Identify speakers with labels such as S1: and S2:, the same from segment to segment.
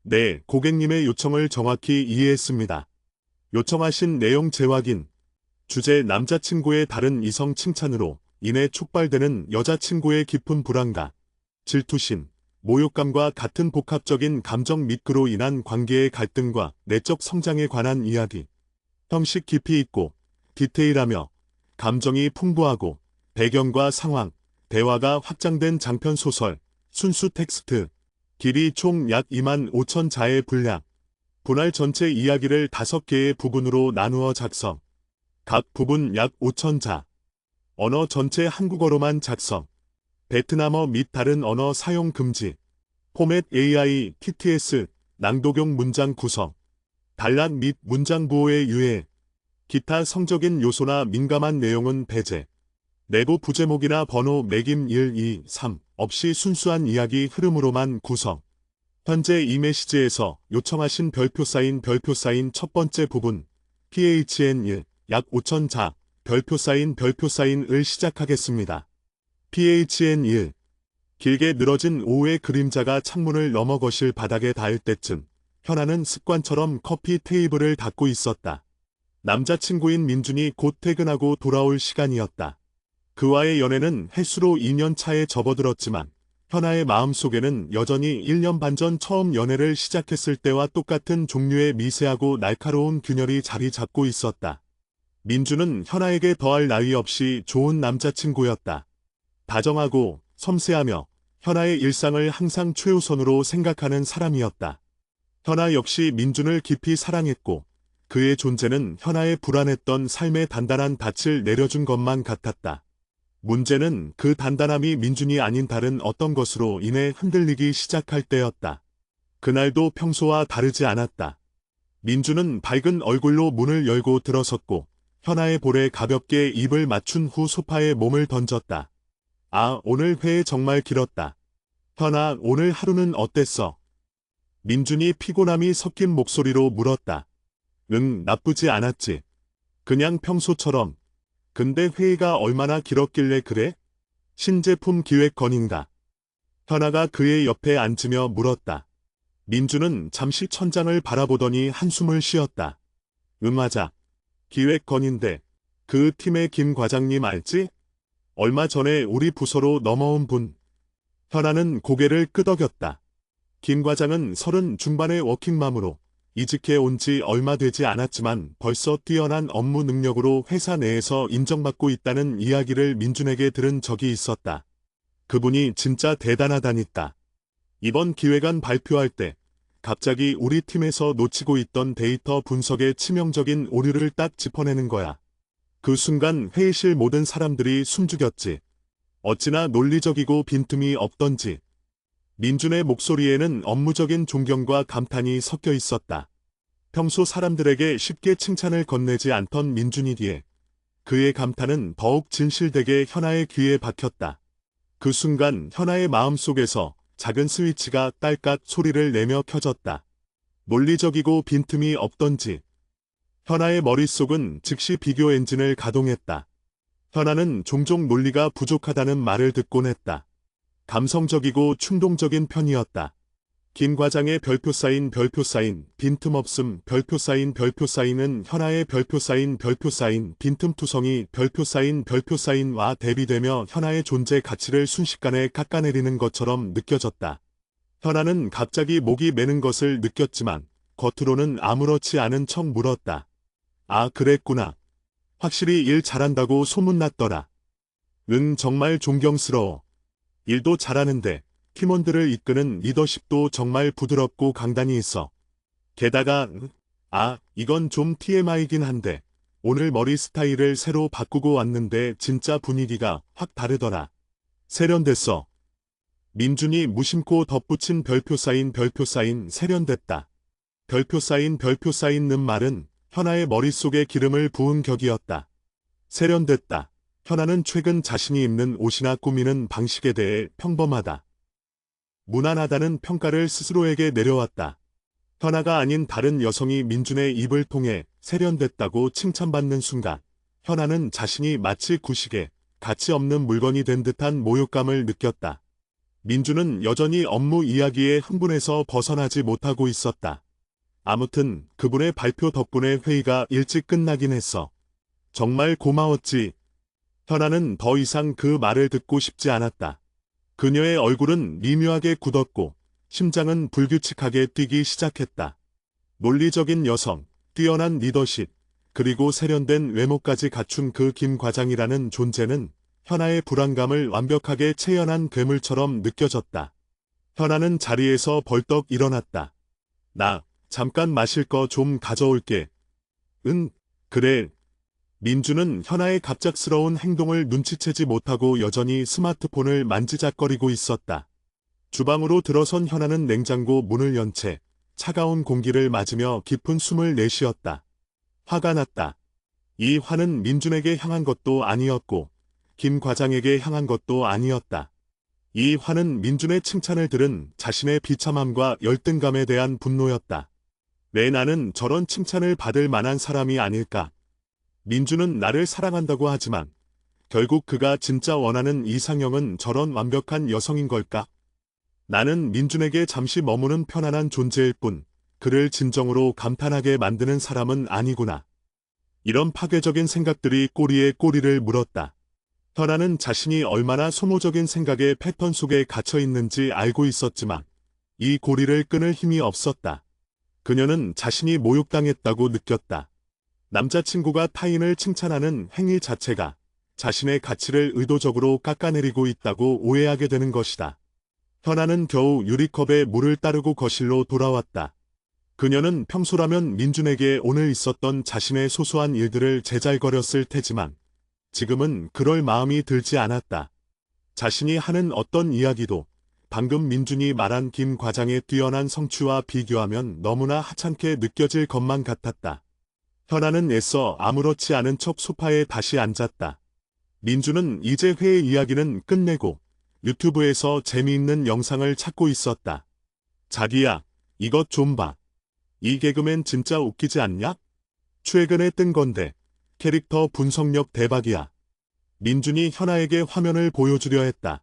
S1: 네, 고객님의 요청을 정확히 이해했습니다. 요청하신 내용 재확인. 주제 남자친구의 다른 이성 칭찬으로 인해 촉발되는 여자친구의 깊은 불안감, 질투심, 모욕감과 같은 복합적인 감정 및 그로 인한 관계의 갈등과 내적 성장에 관한 이야기. 형식 깊이 있고 디테일하며 감정이 풍부하고 배경과 상황, 대화가 확장된 장편 소설, 순수 텍스트. 길이 총 약 25,000자의 분량. 분할 전체 이야기를 5개의 부분으로 나누어 작성. 각 부분 약 5,000자. 언어 전체 한국어로만 작성. 베트남어 및 다른 언어 사용 금지. 포맷 AI, TTS, 낭독용 문장 구성. 단락 및 문장 보호에 유예. 기타 성적인 요소나 민감한 내용은 배제. 내부 부제목이나 번호 매김 1, 2, 3 없이 순수한 이야기 흐름으로만 구성. 현재 이 메시지에서 요청하신 별표 사인 첫 번째 부분 PHN1 약 5,000자 별표 사인을 시작하겠습니다. PHN1 길게 늘어진 오후의 그림자가 창문을 넘어 거실 바닥에 닿을 때쯤 현아는 습관처럼 커피 테이블을 닫고 있었다. 남자친구인 민준이 곧 퇴근하고 돌아올 시간이었다. 그와의 연애는 횟수로 2년 차에 접어들었지만 현아의 마음속에는 여전히 1년 반 전 처음 연애를 시작했을 때와 똑같은 종류의 미세하고 날카로운 균열이 자리 잡고 있었다. 민준은 현아에게 더할 나위 없이 좋은 남자친구였다. 다정하고 섬세하며 현아의 일상을 항상 최우선으로 생각하는 사람이었다. 현아 역시 민준을 깊이 사랑했고 그의 존재는 현아의 불안했던 삶의 단단한 닻을 내려준 것만 같았다. 문제는 그 단단함이 민준이 아닌 다른 어떤 것으로 인해 흔들리기 시작할 때였다. 그날도 평소와 다르지 않았다. 민준은 밝은 얼굴로 문을 열고 들어섰고 현아의 볼에 가볍게 입을 맞춘 후 소파에 몸을 던졌다. 아, 오늘 회의 정말 길었다. 현아, 오늘 하루는 어땠어? 민준이 피곤함이 섞인 목소리로 물었다. 응, 나쁘지 않았지. 그냥 평소처럼. 근데 회의가 얼마나 길었길래 그래? 신제품 기획 건인가? 현아가 그의 옆에 앉으며 물었다. 민준은 잠시 천장을 바라보더니 한숨을 쉬었다. 맞아. 기획 건인데 그 팀의 김 과장님 알지? 얼마 전에 우리 부서로 넘어온 분. 현아는 고개를 끄덕였다. 김 과장은 30 중반의 워킹맘으로 이직해 온 지 얼마 되지 않았지만 벌써 뛰어난 업무 능력으로 회사 내에서 인정받고 있다는 이야기를 민준에게 들은 적이 있었다. 그분이 진짜 대단하다니까. 이번 기획안 발표할 때 갑자기 우리 팀에서 놓치고 있던 데이터 분석의 치명적인 오류를 딱 짚어내는 거야. 그 순간 회의실 모든 사람들이 숨죽였지. 어찌나 논리적이고 빈틈이 없던지. 민준의 목소리에는 업무적인 존경과 감탄이 섞여 있었다. 평소 사람들에게 쉽게 칭찬을 건네지 않던 민준이 뒤에 그의 감탄은 더욱 진실되게 현아의 귀에 박혔다. 그 순간 현아의 마음속에서 작은 스위치가 딸깍 소리를 내며 켜졌다. 논리적이고 빈틈이 없던지. 현아의 머릿속은 즉시 비교 엔진을 가동했다. 현아는 종종 논리가 부족하다는 말을 듣곤 했다. 감성적이고 충동적인 편이었다. 김 과장의 별표 사인, 빈틈없음, 별표 사인은 현아의 별표 사인, 빈틈투성이, 별표 사인와 대비되며 현아의 존재 가치를 순식간에 깎아내리는 것처럼 느껴졌다. 현아는 갑자기 목이 메는 것을 느꼈지만 겉으로는 아무렇지 않은 척 물었다. 아, 그랬구나. 확실히 일 잘한다고 소문났더라. 응, 정말 존경스러워. 일도 잘하는데 팀원들을 이끄는 리더십도 정말 부드럽고 강단이 있어. 게다가 이건 좀 TMI이긴 한데 오늘 머리 스타일을 새로 바꾸고 왔는데 진짜 분위기가 확 다르더라. 세련됐어. 민준이 무심코 덧붙인 별표 사인 세련됐다. 별표 사인는 말은 현아의 머릿속에 기름을 부은 격이었다. 세련됐다. 현아는 최근 자신이 입는 옷이나 꾸미는 방식에 대해 평범하다. 무난하다는 평가를 스스로에게 내려왔다. 현아가 아닌 다른 여성이 민준의 입을 통해 세련됐다고 칭찬받는 순간 현아는 자신이 마치 구식에 가치 없는 물건이 된 듯한 모욕감을 느꼈다. 민주는 여전히 업무 이야기에 흥분해서 벗어나지 못하고 있었다. 아무튼 그분의 발표 덕분에 회의가 일찍 끝나긴 했어. 정말 고마웠지. 현아는 더 이상 그 말을 듣고 싶지 않았다. 그녀의 얼굴은 미묘하게 굳었고 심장은 불규칙하게 뛰기 시작했다. 논리적인 여성, 뛰어난 리더십, 그리고 세련된 외모까지 갖춘 그 김 과장이라는 존재는 현아의 불안감을 완벽하게 체현한 괴물처럼 느껴졌다. 현아는 자리에서 벌떡 일어났다. 나 잠깐 마실 거 좀 가져올게. 응, 그래. 민주는 현아의 갑작스러운 행동을 눈치채지 못하고 여전히 스마트폰을 만지작거리고 있었다. 주방으로 들어선 현아는 냉장고 문을 연 채 차가운 공기를 맞으며 깊은 숨을 내쉬었다. 화가 났다. 이 화는 민준에게 향한 것도 아니었고 김 과장에게 향한 것도 아니었다. 이 화는 민준의 칭찬을 들은 자신의 비참함과 열등감에 대한 분노였다. 왜 나는 저런 칭찬을 받을 만한 사람이 아닐까? 민준은 나를 사랑한다고 하지만 결국 그가 진짜 원하는 이상형은 저런 완벽한 여성인 걸까? 나는 민준에게 잠시 머무는 편안한 존재일 뿐 그를 진정으로 감탄하게 만드는 사람은 아니구나. 이런 파괴적인 생각들이 꼬리에 꼬리를 물었다. 현아는 자신이 얼마나 소모적인 생각의 패턴 속에 갇혀 있는지 알고 있었지만 이 고리를 끊을 힘이 없었다. 그녀는 자신이 모욕당했다고 느꼈다. 남자친구가 타인을 칭찬하는 행위 자체가 자신의 가치를 의도적으로 깎아내리고 있다고 오해하게 되는 것이다. 현아는 겨우 유리컵에 물을 따르고 거실로 돌아왔다. 그녀는 평소라면 민준에게 오늘 있었던 자신의 소소한 일들을 제잘거렸을 테지만 지금은 그럴 마음이 들지 않았다. 자신이 하는 어떤 이야기도 방금 민준이 말한 김 과장의 뛰어난 성취와 비교하면 너무나 하찮게 느껴질 것만 같았다. 현아는 애써 아무렇지 않은 척 소파에 다시 앉았다. 민준은 이제 회의 이야기는 끝내고 유튜브에서 재미있는 영상을 찾고 있었다. 자기야, 이것 좀 봐. 이 개그맨 진짜 웃기지 않냐? 최근에 뜬 건데 캐릭터 분석력 대박이야. 민준이 현아에게 화면을 보여주려 했다.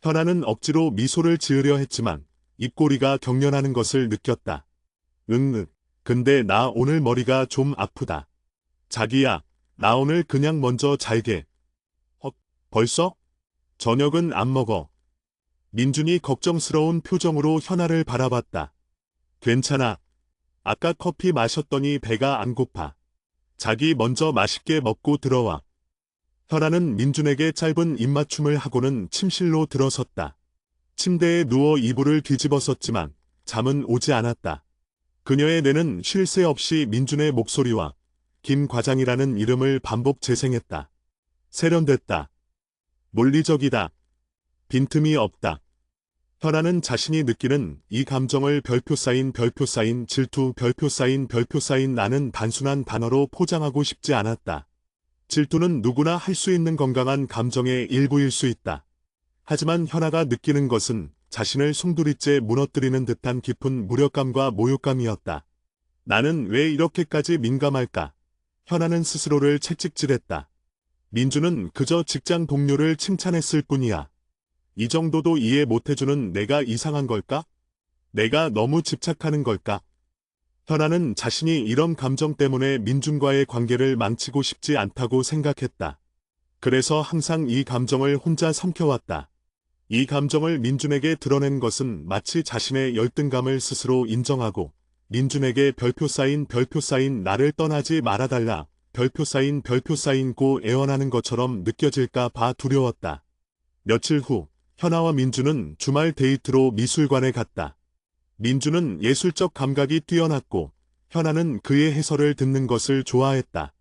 S1: 현아는 억지로 미소를 지으려 했지만 입꼬리가 경련하는 것을 느꼈다. 근데 나 오늘 머리가 좀 아프다. 자기야, 나 오늘 그냥 먼저 잘게. 헉, 벌써? 저녁은 안 먹어. 민준이 걱정스러운 표정으로 현아를 바라봤다. 괜찮아. 아까 커피 마셨더니 배가 안 고파. 자기 먼저 맛있게 먹고 들어와. 현아는 민준에게 짧은 입맞춤을 하고는 침실로 들어섰다. 침대에 누워 이불을 뒤집어썼지만 잠은 오지 않았다. 그녀의 뇌는 쉴 새 없이 민준의 목소리와 김 과장이라는 이름을 반복 재생했다. 세련됐다. 논리적이다. 빈틈이 없다. 현아는 자신이 느끼는 이 감정을 별표 쌓인 질투 별표 쌓인 나는 단순한 단어로 포장하고 싶지 않았다. 질투는 누구나 할 수 있는 건강한 감정의 일부일 수 있다. 하지만 현아가 느끼는 것은 자신을 송두리째 무너뜨리는 듯한 깊은 무력감과 모욕감이었다. 나는 왜 이렇게까지 민감할까? 현아는 스스로를 채찍질했다. 민주는 그저 직장 동료를 칭찬했을 뿐이야. 이 정도도 이해 못해주는 내가 이상한 걸까? 내가 너무 집착하는 걸까? 현아는 자신이 이런 감정 때문에 민준과의 관계를 망치고 싶지 않다고 생각했다. 그래서 항상 이 감정을 혼자 삼켜왔다. 이 감정을 민준에게 드러낸 것은 마치 자신의 열등감을 스스로 인정하고 민준에게 별표 쌓인 나를 떠나지 말아달라 별표 쌓인 애원하는 것처럼 느껴질까 봐 두려웠다. 며칠 후 현아와 민준은 주말 데이트로 미술관에 갔다. 민준은 예술적 감각이 뛰어났고 현아는 그의 해설을 듣는 것을 좋아했다.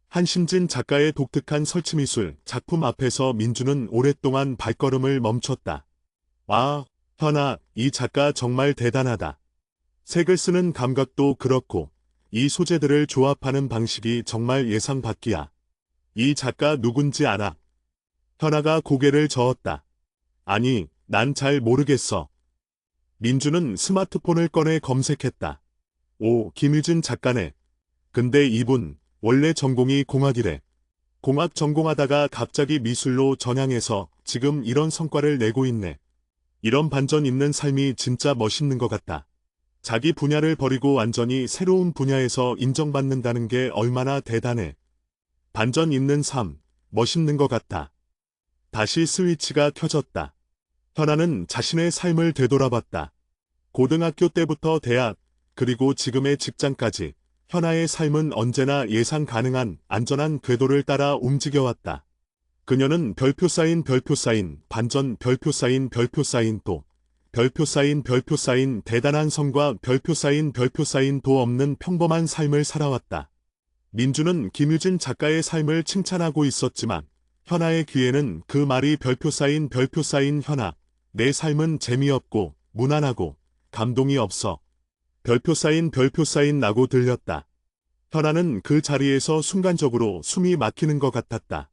S1: 한신진 작가의 독특한 설치미술 작품 앞에서 민준은 오랫동안 발걸음을 멈췄다. 와, 현아, 이 작가 정말 대단하다. 색을 쓰는 감각도 그렇고 이 소재들을 조합하는 방식이 정말 예상 밖이야. 이 작가 누군지 알아? 현아가 고개를 저었다. 아니, 난 잘 모르겠어. 민준은 스마트폰을 꺼내 검색했다. 오, 김유진 작가네. 근데 이분 원래 전공이 공학이래. 공학 전공하다가 갑자기 미술로 전향해서 지금 이런 성과를 내고 있네. 이런 반전 있는 삶이 진짜 멋있는 것 같다. 자기 분야를 버리고 완전히 새로운 분야에서 인정받는다는 게 얼마나 대단해. 반전 있는 삶, 멋있는 것 같다. 다시 스위치가 켜졌다. 현아는 자신의 삶을 되돌아봤다. 고등학교 때부터 대학, 그리고 지금의 직장까지 현아의 삶은 언제나 예상 가능한 안전한 궤도를 따라 움직여왔다. 그녀는 별표 쌓인 반전 별표 쌓인 또 별표 쌓인 대단한 성과 별표 쌓인 도 없는 평범한 삶을 살아왔다. 민주는 김유진 작가의 삶을 칭찬하고 있었지만 현아의 귀에는 그 말이 별표 쌓인 현아, 내 삶은 재미없고 무난하고 감동이 없어. 별표 쌓인 나고 들렸다. 현아는 그 자리에서 순간적으로 숨이 막히는 것 같았다.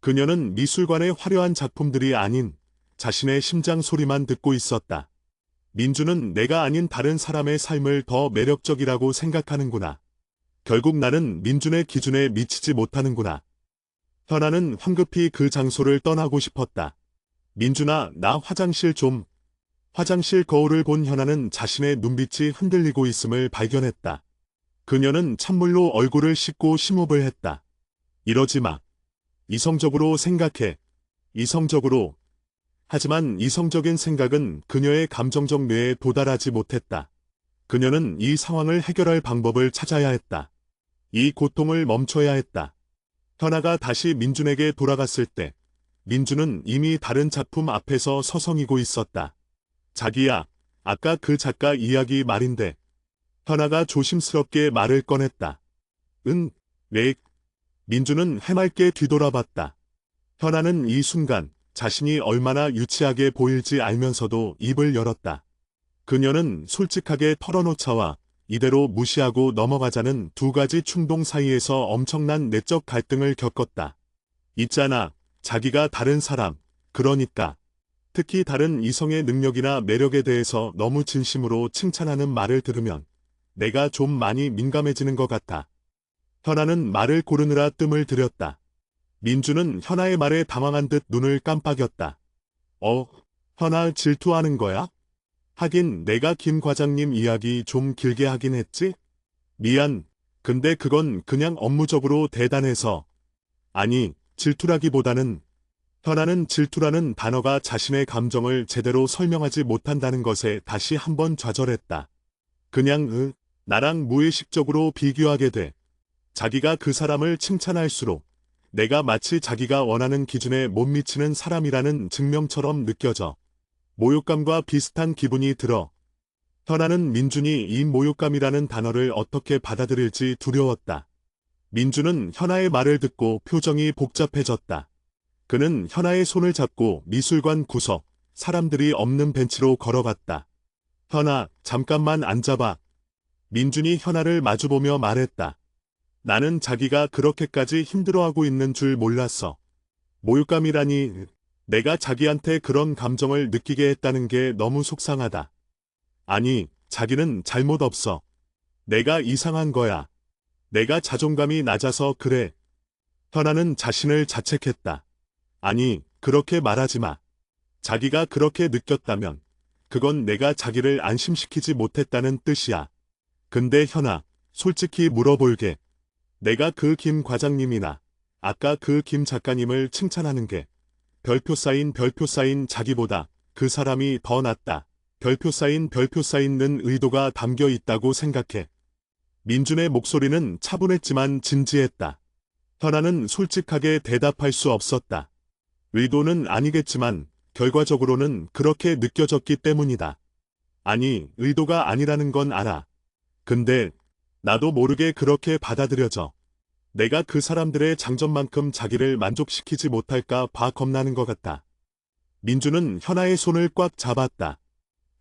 S1: 그녀는 미술관의 화려한 작품들이 아닌 자신의 심장 소리만 듣고 있었다. 민주는 내가 아닌 다른 사람의 삶을 더 매력적이라고 생각하는구나. 결국 나는 민준의 기준에 미치지 못하는구나. 현아는 황급히 그 장소를 떠나고 싶었다. 민준아, 나 화장실 좀. 화장실 거울을 본 현아는 자신의 눈빛이 흔들리고 있음을 발견했다. 그녀는 찬물로 얼굴을 씻고 심호흡을 했다. 이러지 마. 이성적으로 생각해. 이성적으로. 하지만 이성적인 생각은 그녀의 감정적 뇌에 도달하지 못했다. 그녀는 이 상황을 해결할 방법을 찾아야 했다. 이 고통을 멈춰야 했다. 현아가 다시 민준에게 돌아갔을 때 민준은 이미 다른 작품 앞에서 서성이고 있었다. 자기야, 아까 그 작가 이야기 말인데. 현아가 조심스럽게 말을 꺼냈다. 응, 네. 민준은 해맑게 뒤돌아봤다. 현아는 이 순간 자신이 얼마나 유치하게 보일지 알면서도 입을 열었다. 그녀는 솔직하게 털어놓자와 이대로 무시하고 넘어가자는 두 가지 충동 사이에서 엄청난 내적 갈등을 겪었다. 있잖아, 자기가 다른 사람, 그러니까 특히 다른 이성의 능력이나 매력에 대해서 너무 진심으로 칭찬하는 말을 들으면 내가 좀 많이 민감해지는 것 같아. 현아는 말을 고르느라 뜸을 들였다. 민주는 현아의 말에 당황한 듯 눈을 깜빡였다. 현아 질투하는 거야? 하긴 내가 김 과장님 이야기 좀 길게 하긴 했지? 미안. 근데 그건 그냥 업무적으로 대단해서. 아니, 질투라기보다는 현아는 질투라는 단어가 자신의 감정을 제대로 설명하지 못한다는 것에 다시 한번 좌절했다. 그냥 나랑 무의식적으로 비교하게 돼. 자기가 그 사람을 칭찬할수록 내가 마치 자기가 원하는 기준에 못 미치는 사람이라는 증명처럼 느껴져. 모욕감과 비슷한 기분이 들어. 현아는 민준이 이 모욕감이라는 단어를 어떻게 받아들일지 두려웠다. 민준은 현아의 말을 듣고 표정이 복잡해졌다. 그는 현아의 손을 잡고 미술관 구석, 사람들이 없는 벤치로 걸어갔다. 현아, 잠깐만 앉아봐. 민준이 현아를 마주보며 말했다. 나는 자기가 그렇게까지 힘들어하고 있는 줄 몰랐어. 모욕감이라니, 내가 자기한테 그런 감정을 느끼게 했다는 게 너무 속상하다. 아니, 자기는 잘못 없어. 내가 이상한 거야. 내가 자존감이 낮아서 그래. 현아는 자신을 자책했다. 아니, 그렇게 말하지 마. 자기가 그렇게 느꼈다면 그건 내가 자기를 안심시키지 못했다는 뜻이야. 근데 현아, 솔직히 물어볼게. 내가 그 김 과장님이나 아까 그 김 작가님을 칭찬하는 게 별표 쌓인 자기보다 그 사람이 더 낫다. 별표 쌓인는 의도가 담겨 있다고 생각해. 민준의 목소리는 차분했지만 진지했다. 현아는 솔직하게 대답할 수 없었다. 의도는 아니겠지만 결과적으로는 그렇게 느껴졌기 때문이다. 아니, 의도가 아니라는 건 알아. 근데 나도 모르게 그렇게 받아들여져. 내가 그 사람들의 장점만큼 자기를 만족시키지 못할까 봐 겁나는 것 같다. 민주는 현아의 손을 꽉 잡았다.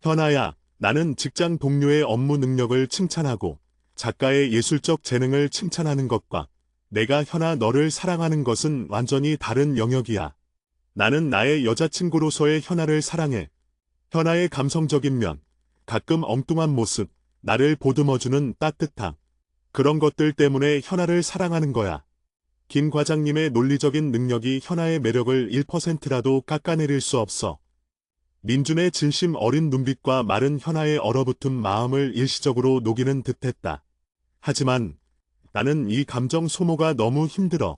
S1: 현아야, 나는 직장 동료의 업무 능력을 칭찬하고 작가의 예술적 재능을 칭찬하는 것과 내가 현아 너를 사랑하는 것은 완전히 다른 영역이야. 나는 나의 여자친구로서의 현아를 사랑해. 현아의 감성적인 면, 가끔 엉뚱한 모습, 나를 보듬어주는 따뜻함. 그런 것들 때문에 현아를 사랑하는 거야. 김 과장님의 논리적인 능력이 현아의 매력을 1%라도 깎아내릴 수 없어. 민준의 진심 어린 눈빛과 마른 현아의 얼어붙은 마음을 일시적으로 녹이는 듯했다. 하지만 나는 이 감정 소모가 너무 힘들어.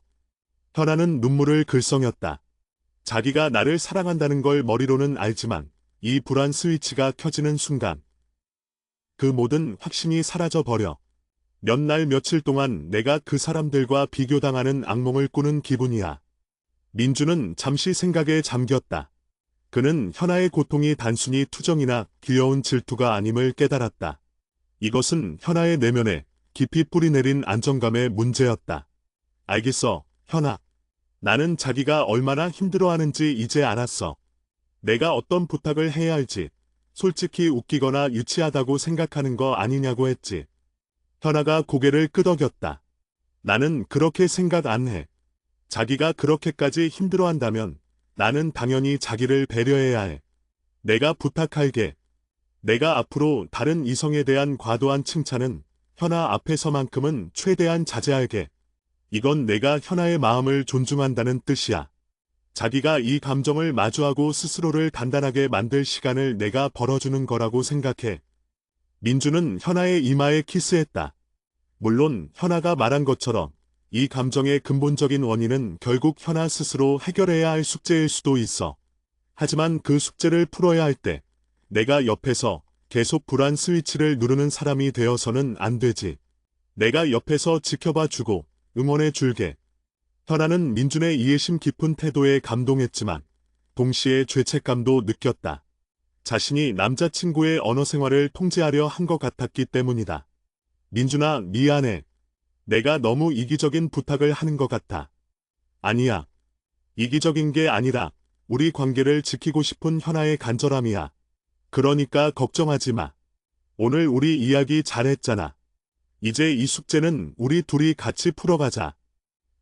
S1: 현아는 눈물을 글썽였다. 자기가 나를 사랑한다는 걸 머리로는 알지만 이 불안 스위치가 켜지는 순간 그 모든 확신이 사라져버려. 몇 날 며칠 동안 내가 그 사람들과 비교당하는 악몽을 꾸는 기분이야. 민주는 잠시 생각에 잠겼다. 그는 현아의 고통이 단순히 투정이나 귀여운 질투가 아님을 깨달았다. 이것은 현아의 내면에 깊이 뿌리내린 안정감의 문제였다. 알겠어, 현아. 나는 자기가 얼마나 힘들어하는지 이제 알았어. 내가 어떤 부탁을 해야 할지, 솔직히 웃기거나 유치하다고 생각하는 거 아니냐고 했지. 현아가 고개를 끄덕였다. 나는 그렇게 생각 안 해. 자기가 그렇게까지 힘들어한다면 나는 당연히 자기를 배려해야 해. 내가 부탁할게. 내가 앞으로 다른 이성에 대한 과도한 칭찬은 현아 앞에서만큼은 최대한 자제할게. 이건 내가 현아의 마음을 존중한다는 뜻이야. 자기가 이 감정을 마주하고 스스로를 단단하게 만들 시간을 내가 벌어주는 거라고 생각해. 민주는 현아의 이마에 키스했다. 물론 현아가 말한 것처럼 이 감정의 근본적인 원인은 결국 현아 스스로 해결해야 할 숙제일 수도 있어. 하지만 그 숙제를 풀어야 할 때 내가 옆에서 계속 불안 스위치를 누르는 사람이 되어서는 안 되지. 내가 옆에서 지켜봐주고 응원해줄게. 현아는 민준의 이해심 깊은 태도에 감동했지만 동시에 죄책감도 느꼈다. 자신이 남자친구의 언어 생활을 통제하려 한 것 같았기 때문이다. 민준아, 미안해. 내가 너무 이기적인 부탁을 하는 것 같아. 아니야. 이기적인 게 아니라 우리 관계를 지키고 싶은 현아의 간절함이야. 그러니까 걱정하지 마. 오늘 우리 이야기 잘했잖아. 이제 이 숙제는 우리 둘이 같이 풀어가자.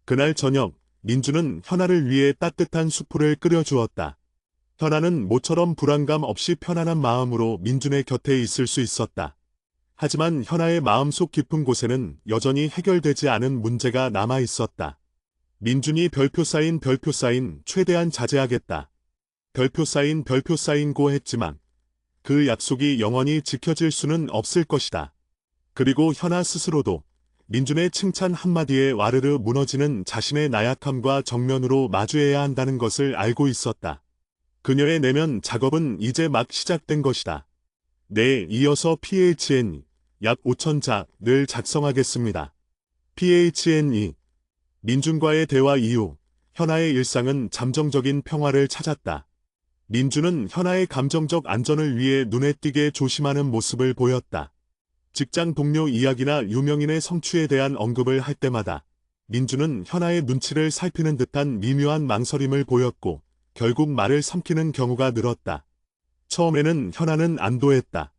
S1: 그날 저녁, 민주는 현아를 위해 따뜻한 수프를 끓여주었다. 현아는 모처럼 불안감 없이 편안한 마음으로 민준의 곁에 있을 수 있었다. 하지만 현아의 마음속 깊은 곳에는 여전히 해결되지 않은 문제가 남아 있었다. 민준이 별표 사인 최대한 자제하겠다. 별표 사인고 했지만 그 약속이 영원히 지켜질 수는 없을 것이다. 그리고 현아 스스로도 민준의 칭찬 한마디에 와르르 무너지는 자신의 나약함과 정면으로 마주해야 한다는 것을 알고 있었다. 그녀의 내면 작업은 이제 막 시작된 것이다. 네, 이어서 PHN 약 5,000자를 작성하겠습니다. PHN이 민준과의 대화 이후 현아의 일상은 잠정적인 평화를 찾았다. 민준은 현아의 감정적 안전을 위해 눈에 띄게 조심하는 모습을 보였다. 직장 동료 이야기나 유명인의 성취에 대한 언급을 할 때마다 민준은 현아의 눈치를 살피는 듯한 미묘한 망설임을 보였고 결국 말을 삼키는 경우가 늘었다. 처음에는 현아는 안도했다.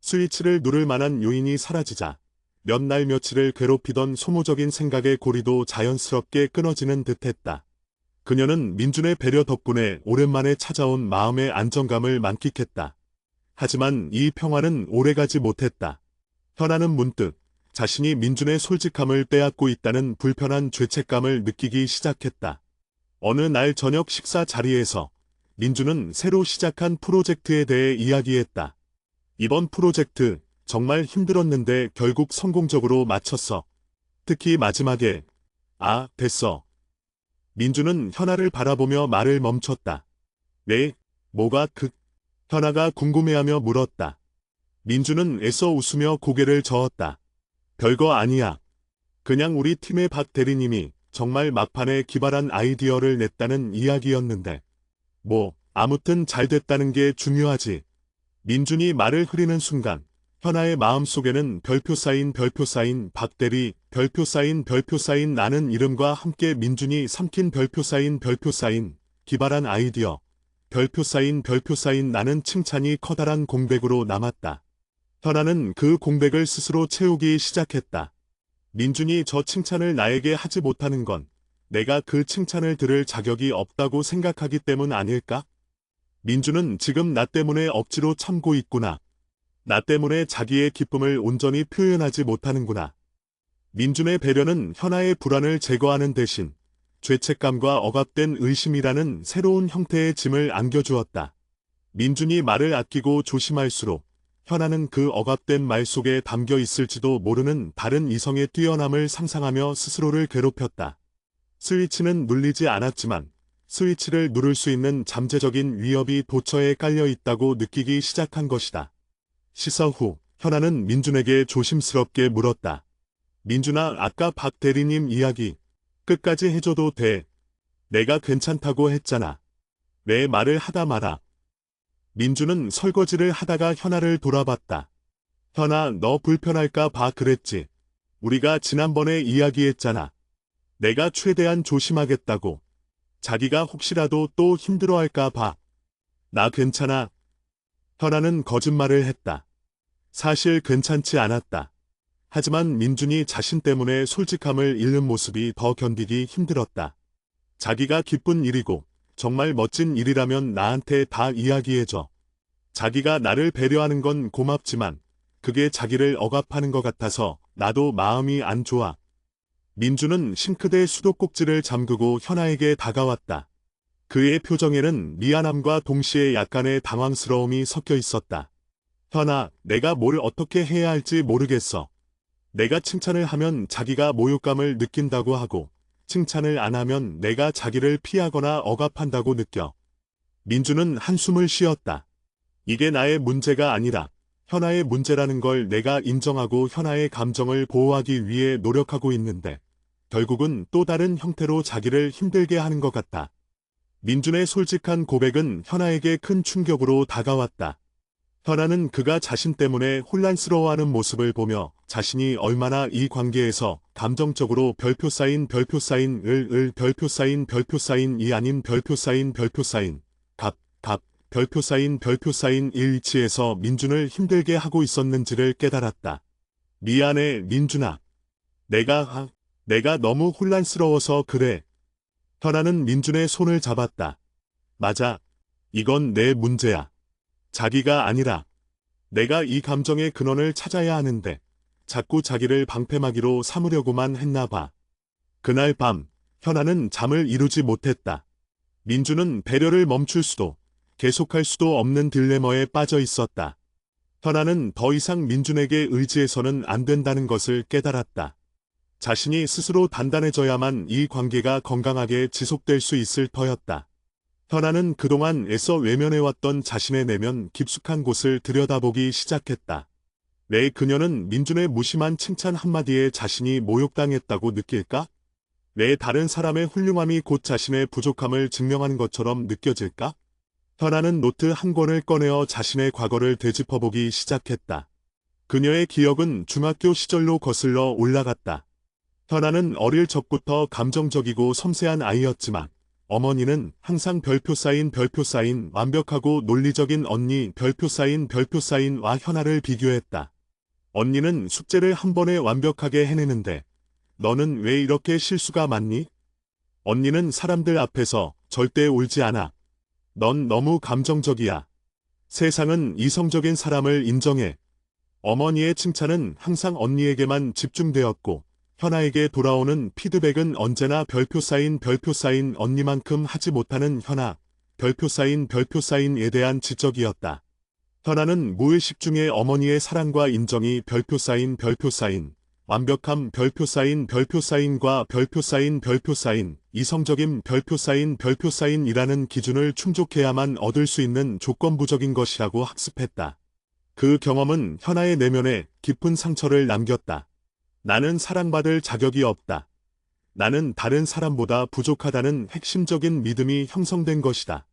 S1: 스위치를 누를 만한 요인이 사라지자 몇 날 며칠을 괴롭히던 소모적인 생각의 고리도 자연스럽게 끊어지는 듯했다. 그녀는 민준의 배려 덕분에 오랜만에 찾아온 마음의 안정감을 만끽했다. 하지만 이 평화는 오래가지 못했다. 현아는 문득 자신이 민준의 솔직함을 빼앗고 있다는 불편한 죄책감을 느끼기 시작했다. 어느 날 저녁 식사 자리에서 민준은 새로 시작한 프로젝트에 대해 이야기했다. 이번 프로젝트 정말 힘들었는데 결국 성공적으로 마쳤어. 특히 마지막에 됐어. 민준은 현아를 바라보며 말을 멈췄다. 네, 뭐가 현아가 궁금해하며 물었다. 민준은 애써 웃으며 고개를 저었다. 별거 아니야. 그냥 우리 팀의 박 대리님이 정말 막판에 기발한 아이디어를 냈다는 이야기였는데. 아무튼 잘 됐다는 게 중요하지. 민준이 말을 흐리는 순간 현아의 마음속에는 별표 사인 박 대리, 별표 사인 나는 이름과 함께 민준이 삼킨 별표 사인 기발한 아이디어, 별표 사인 나는 칭찬이 커다란 공백으로 남았다. 현아는 그 공백을 스스로 채우기 시작했다. 민준이 저 칭찬을 나에게 하지 못하는 건 내가 그 칭찬을 들을 자격이 없다고 생각하기 때문 아닐까? 민준은 지금 나 때문에 억지로 참고 있구나. 나 때문에 자기의 기쁨을 온전히 표현하지 못하는구나. 민준의 배려는 현아의 불안을 제거하는 대신 죄책감과 억압된 의심이라는 새로운 형태의 짐을 안겨주었다. 민준이 말을 아끼고 조심할수록 현아는 그 억압된 말 속에 담겨 있을지도 모르는 다른 이성의 뛰어남을 상상하며 스스로를 괴롭혔다. 스위치는 눌리지 않았지만 스위치를 누를 수 있는 잠재적인 위협이 도처에 깔려 있다고 느끼기 시작한 것이다. 시사 후 현아는 민준에게 조심스럽게 물었다. 민준아, 아까 박 대리님 이야기 끝까지 해줘도 돼. 내가 괜찮다고 했잖아. 왜 말을 하다 마라. 민준은 설거지를 하다가 현아를 돌아봤다. 현아, 너 불편할까 봐 그랬지. 우리가 지난번에 이야기했잖아. 내가 최대한 조심하겠다고. 자기가 혹시라도 또 힘들어할까 봐. 나 괜찮아. 현아는 거짓말을 했다. 사실 괜찮지 않았다. 하지만 민준이 자신 때문에 솔직함을 잃는 모습이 더 견디기 힘들었다. 자기가 기쁜 일이고 정말 멋진 일이라면 나한테 다 이야기해줘. 자기가 나를 배려하는 건 고맙지만 그게 자기를 억압하는 것 같아서 나도 마음이 안 좋아. 민준은 싱크대 수도꼭지를 잠그고 현아에게 다가왔다. 그의 표정에는 미안함과 동시에 약간의 당황스러움이 섞여 있었다. 현아, 내가 뭘 어떻게 해야 할지 모르겠어. 내가 칭찬을 하면 자기가 모욕감을 느낀다고 하고 칭찬을 안 하면 내가 자기를 피하거나 억압한다고 느껴. 민준은 한숨을 쉬었다. 이게 나의 문제가 아니라 현아의 문제라는 걸 내가 인정하고 현아의 감정을 보호하기 위해 노력하고 있는데 결국은 또 다른 형태로 자기를 힘들게 하는 것 같다. 민준의 솔직한 고백은 현아에게 큰 충격으로 다가왔다. 현아는 그가 자신 때문에 혼란스러워하는 모습을 보며 자신이 얼마나 이 관계에서 감정적으로 별표 쌓인 별표 쌓인 이 아닌 별표 쌓인 갑 별표 쌓인 일 위치에서 민준을 힘들게 하고 있었는지를 깨달았다. 미안해, 민준아. 내가 너무 혼란스러워서 그래. 현아는 민준의 손을 잡았다. 맞아. 이건 내 문제야. 자기가 아니라 내가 이 감정의 근원을 찾아야 하는데 자꾸 자기를 방패막이로 삼으려고만 했나 봐. 그날 밤 현아는 잠을 이루지 못했다. 민준은 배려를 멈출 수도 계속할 수도 없는 딜레마에 빠져 있었다. 현아는 더 이상 민준에게 의지해서는 안 된다는 것을 깨달았다. 자신이 스스로 단단해져야만 이 관계가 건강하게 지속될 수 있을 터였다. 현아는 그동안 애써 외면해왔던 자신의 내면 깊숙한 곳을 들여다보기 시작했다. 왜 그녀는 민준의 무심한 칭찬 한마디에 자신이 모욕당했다고 느낄까? 왜 다른 사람의 훌륭함이 곧 자신의 부족함을 증명하는 것처럼 느껴질까? 현아는 노트 한 권을 꺼내어 자신의 과거를 되짚어보기 시작했다. 그녀의 기억은 중학교 시절로 거슬러 올라갔다. 현아는 어릴 적부터 감정적이고 섬세한 아이였지만 어머니는 항상 별표 쌓인 완벽하고 논리적인 언니 별표 쌓인와 현아를 비교했다. 언니는 숙제를 한 번에 완벽하게 해내는데 너는 왜 이렇게 실수가 많니? 언니는 사람들 앞에서 절대 울지 않아. 넌 너무 감정적이야. 세상은 이성적인 사람을 인정해. 어머니의 칭찬은 항상 언니에게만 집중되었고 현아에게 돌아오는 피드백은 언제나 별표 쌓인 언니만큼 하지 못하는 현아 별표 쌓인에 대한 지적이었다. 현아는 무의식 중에 어머니의 사랑과 인정이 별표 쌓인 완벽함 별표 쌓인과 별표 쌓인 이성적인 별표 쌓인이라는 기준을 충족해야만 얻을 수 있는 조건부적인 것이라고 학습했다. 그 경험은 현아의 내면에 깊은 상처를 남겼다. 나는 사랑받을 자격이 없다. 나는 다른 사람보다 부족하다는 핵심적인 믿음이 형성된 것이다.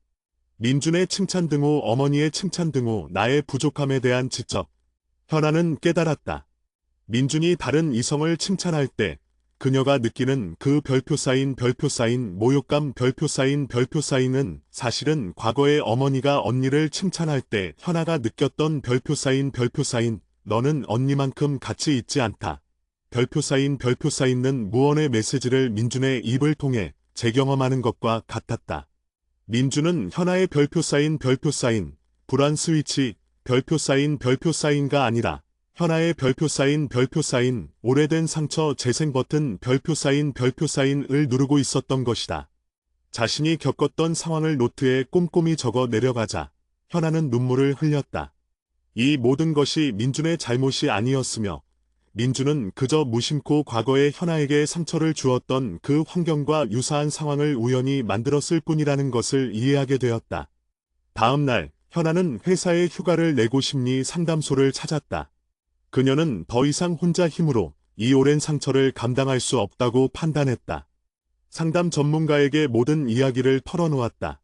S1: 민준의 칭찬 등 후 어머니의 칭찬 등 후 나의 부족함에 대한 지적. 현아는 깨달았다. 민준이 다른 이성을 칭찬할 때 그녀가 느끼는 그 별표 쌓인 모욕감 별표 쌓인은 사실은 과거의 어머니가 언니를 칭찬할 때 현아가 느꼈던 별표 쌓인 너는 언니만큼 가치 있지 않다. 별표 쌓인는 무언의 메시지를 민준의 입을 통해 재경험하는 것과 같았다. 민준은 현아의 별표 쌓인 불안 스위치 별표 쌓인가 아니라 현아의 별표 쌓인 오래된 상처 재생 버튼 별표 쌓인을 누르고 있었던 것이다. 자신이 겪었던 상황을 노트에 꼼꼼히 적어 내려가자 현아는 눈물을 흘렸다. 이 모든 것이 민준의 잘못이 아니었으며 민준은 그저 무심코 과거에 현아에게 상처를 주었던 그 환경과 유사한 상황을 우연히 만들었을 뿐이라는 것을 이해하게 되었다. 다음 날 현아는 회사에 휴가를 내고 심리 상담소를 찾았다. 그녀는 더 이상 혼자 힘으로 이 오랜 상처를 감당할 수 없다고 판단했다. 상담 전문가에게 모든 이야기를 털어놓았다.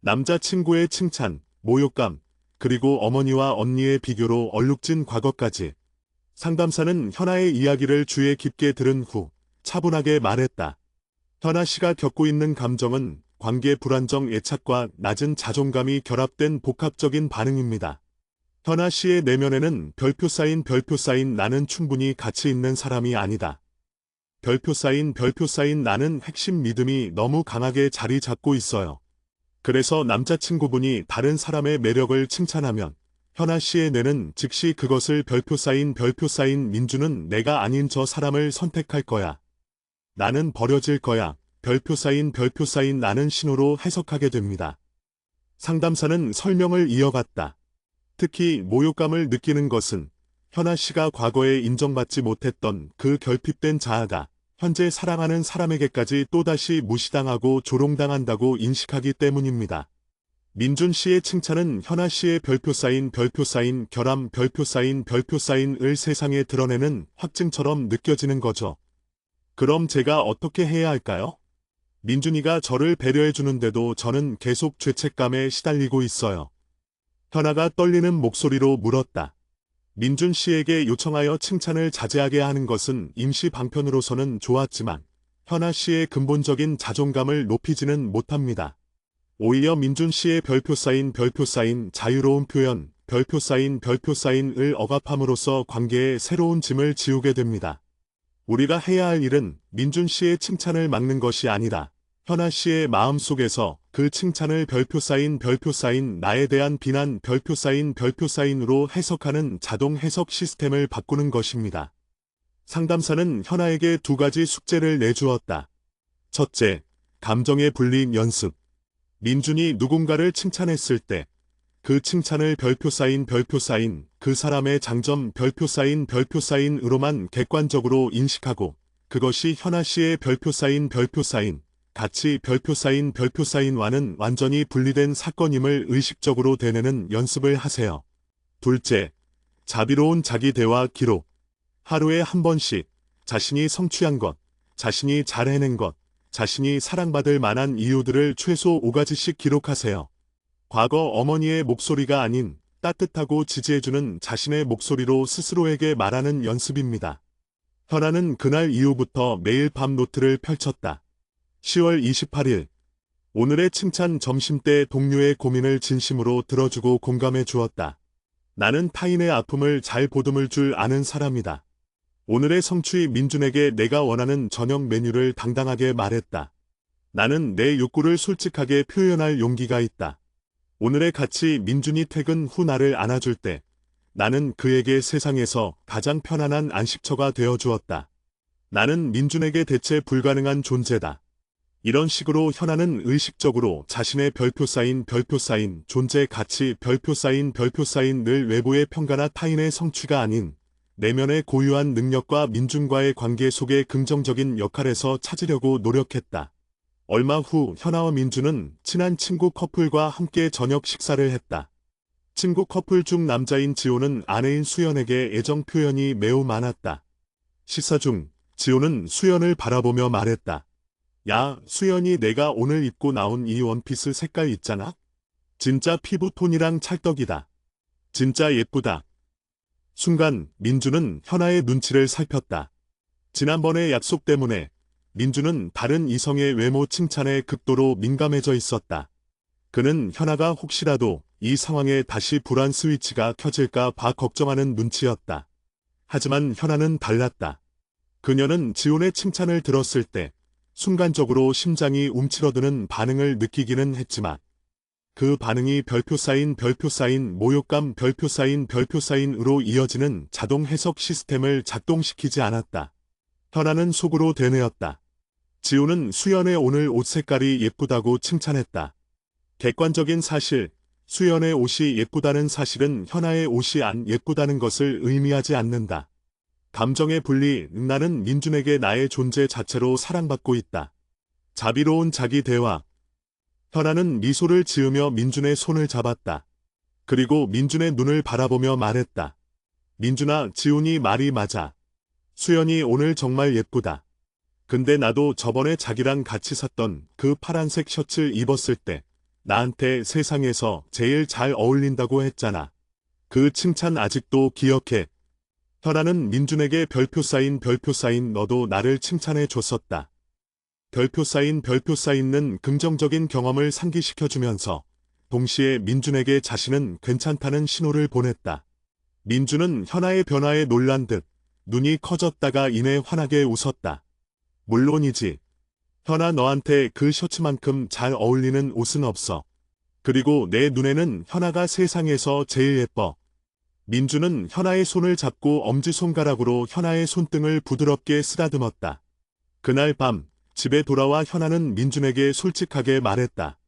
S1: 남자친구의 칭찬, 모욕감, 그리고 어머니와 언니의 비교로 얼룩진 과거까지. 상담사는 현아의 이야기를 주의 깊게 들은 후 차분하게 말했다. 현아 씨가 겪고 있는 감정은 관계 불안정 애착과 낮은 자존감이 결합된 복합적인 반응입니다. 현아 씨의 내면에는 별표 쌓인 나는 충분히 가치 있는 사람이 아니다. 별표 쌓인 나는 핵심 믿음이 너무 강하게 자리 잡고 있어요. 그래서 남자친구분이 다른 사람의 매력을 칭찬하면 현아 씨의 뇌는 즉시 그것을 별표 쌓인 민주는 내가 아닌 저 사람을 선택할 거야. 나는 버려질 거야. 별표 쌓인 나는 신호로 해석하게 됩니다. 상담사는 설명을 이어갔다. 특히 모욕감을 느끼는 것은 현아 씨가 과거에 인정받지 못했던 그 결핍된 자아가 현재 사랑하는 사람에게까지 또다시 무시당하고 조롱당한다고 인식하기 때문입니다. 민준 씨의 칭찬은 현아 씨의 별표 쌓인 결함 별표 쌓인을 세상에 드러내는 확증처럼 느껴지는 거죠. 그럼 제가 어떻게 해야 할까요? 민준이가 저를 배려해 주는데도 저는 계속 죄책감에 시달리고 있어요. 현아가 떨리는 목소리로 물었다. 민준 씨에게 요청하여 칭찬을 자제하게 하는 것은 임시 방편으로서는 좋았지만 현아 씨의 근본적인 자존감을 높이지는 못합니다. 오히려 민준 씨의 별표 쌓인 자유로운 표현, 별표 쌓인을 억압함으로써 관계에 새로운 짐을 지우게 됩니다. 우리가 해야 할 일은 민준 씨의 칭찬을 막는 것이 아니라 현아 씨의 마음속에서 그 칭찬을 별표 쌓인 나에 대한 비난 별표 쌓인으로 해석하는 자동 해석 시스템을 바꾸는 것입니다. 상담사는 현아에게 두 가지 숙제를 내주었다. 첫째, 감정의 분리 연습. 민준이 누군가를 칭찬했을 때 그 칭찬을 별표 쌓인 그 사람의 장점 별표 쌓인으로만 객관적으로 인식하고 그것이 현아 씨의 별표 쌓인 가치 별표 쌓인와는 완전히 분리된 사건임을 의식적으로 되뇌는 연습을 하세요. 둘째, 자비로운 자기 대화 기록. 하루에 한 번씩 자신이 성취한 것, 자신이 잘 해낸 것, 자신이 사랑받을 만한 이유들을 최소 5가지씩 기록하세요. 과거 어머니의 목소리가 아닌 따뜻하고 지지해주는 자신의 목소리로 스스로에게 말하는 연습입니다. 현아는 그날 이후부터 매일 밤 노트를 펼쳤다. 10월 28일. 오늘의 칭찬. 점심때 동료의 고민을 진심으로 들어주고 공감해 주었다. 나는 타인의 아픔을 잘 보듬을 줄 아는 사람이다. 오늘의 성취. 민준에게 내가 원하는 저녁 메뉴를 당당하게 말했다. 나는 내 욕구를 솔직하게 표현할 용기가 있다. 오늘의 가치. 민준이 퇴근 후 나를 안아줄 때 나는 그에게 세상에서 가장 편안한 안식처가 되어 주었다. 나는 민준에게 대체 불가능한 존재다. 이런 식으로 현아는 의식적으로 자신의 별표 쌓인 존재 가치 별표 쌓인을 외부의 평가나 타인의 성취가 아닌 내면의 고유한 능력과 민준과의 관계 속의 긍정적인 역할에서 찾으려고 노력했다. 얼마 후 현아와 민준은 친한 친구 커플과 함께 저녁 식사를 했다. 친구 커플 중 남자인 지호는 아내인 수연에게 애정 표현이 매우 많았다. 식사 중 지호는 수연을 바라보며 말했다. 야, 수연이 내가 오늘 입고 나온 이 원피스 색깔 있잖아? 진짜 피부톤이랑 찰떡이다. 진짜 예쁘다. 순간 민준은 현아의 눈치를 살폈다. 지난번의 약속 때문에 민준은 다른 이성의 외모 칭찬에 극도로 민감해져 있었다. 그는 현아가 혹시라도 이 상황에 다시 불안 스위치가 켜질까 봐 걱정하는 눈치였다. 하지만 현아는 달랐다. 그녀는 지훈의 칭찬을 들었을 때 순간적으로 심장이 움츠러드는 반응을 느끼기는 했지만 그 반응이 별표 쌓인 모욕감 별표 쌓인으로 이어지는 자동 해석 시스템을 작동시키지 않았다. 현아는 속으로 되뇌었다. 지호는 수연의 오늘 옷 색깔이 예쁘다고 칭찬했다. 객관적인 사실, 수연의 옷이 예쁘다는 사실은 현아의 옷이 안 예쁘다는 것을 의미하지 않는다. 감정의 분리, 나는 민준에게 나의 존재 자체로 사랑받고 있다. 자비로운 자기 대화. 현아는 미소를 지으며 민준의 손을 잡았다. 그리고 민준의 눈을 바라보며 말했다. 민준아, 지훈이 말이 맞아. 수연이 오늘 정말 예쁘다. 근데 나도 저번에 자기랑 같이 샀던 그 파란색 셔츠 입었을 때 나한테 세상에서 제일 잘 어울린다고 했잖아. 그 칭찬 아직도 기억해. 현아는 민준에게 별표 사인 너도 나를 칭찬해 줬었다. 별표 사인는 긍정적인 경험을 상기시켜주면서 동시에 민준에게 자신은 괜찮다는 신호를 보냈다. 민준은 현아의 변화에 놀란 듯 눈이 커졌다가 이내 환하게 웃었다. 물론이지. 현아, 너한테 그 셔츠만큼 잘 어울리는 옷은 없어. 그리고 내 눈에는 현아가 세상에서 제일 예뻐. 민준은 현아의 손을 잡고 엄지손가락으로 현아의 손등을 부드럽게 쓰다듬었다. 그날 밤 집에 돌아와 현아는 민준에게 솔직하게 말했다.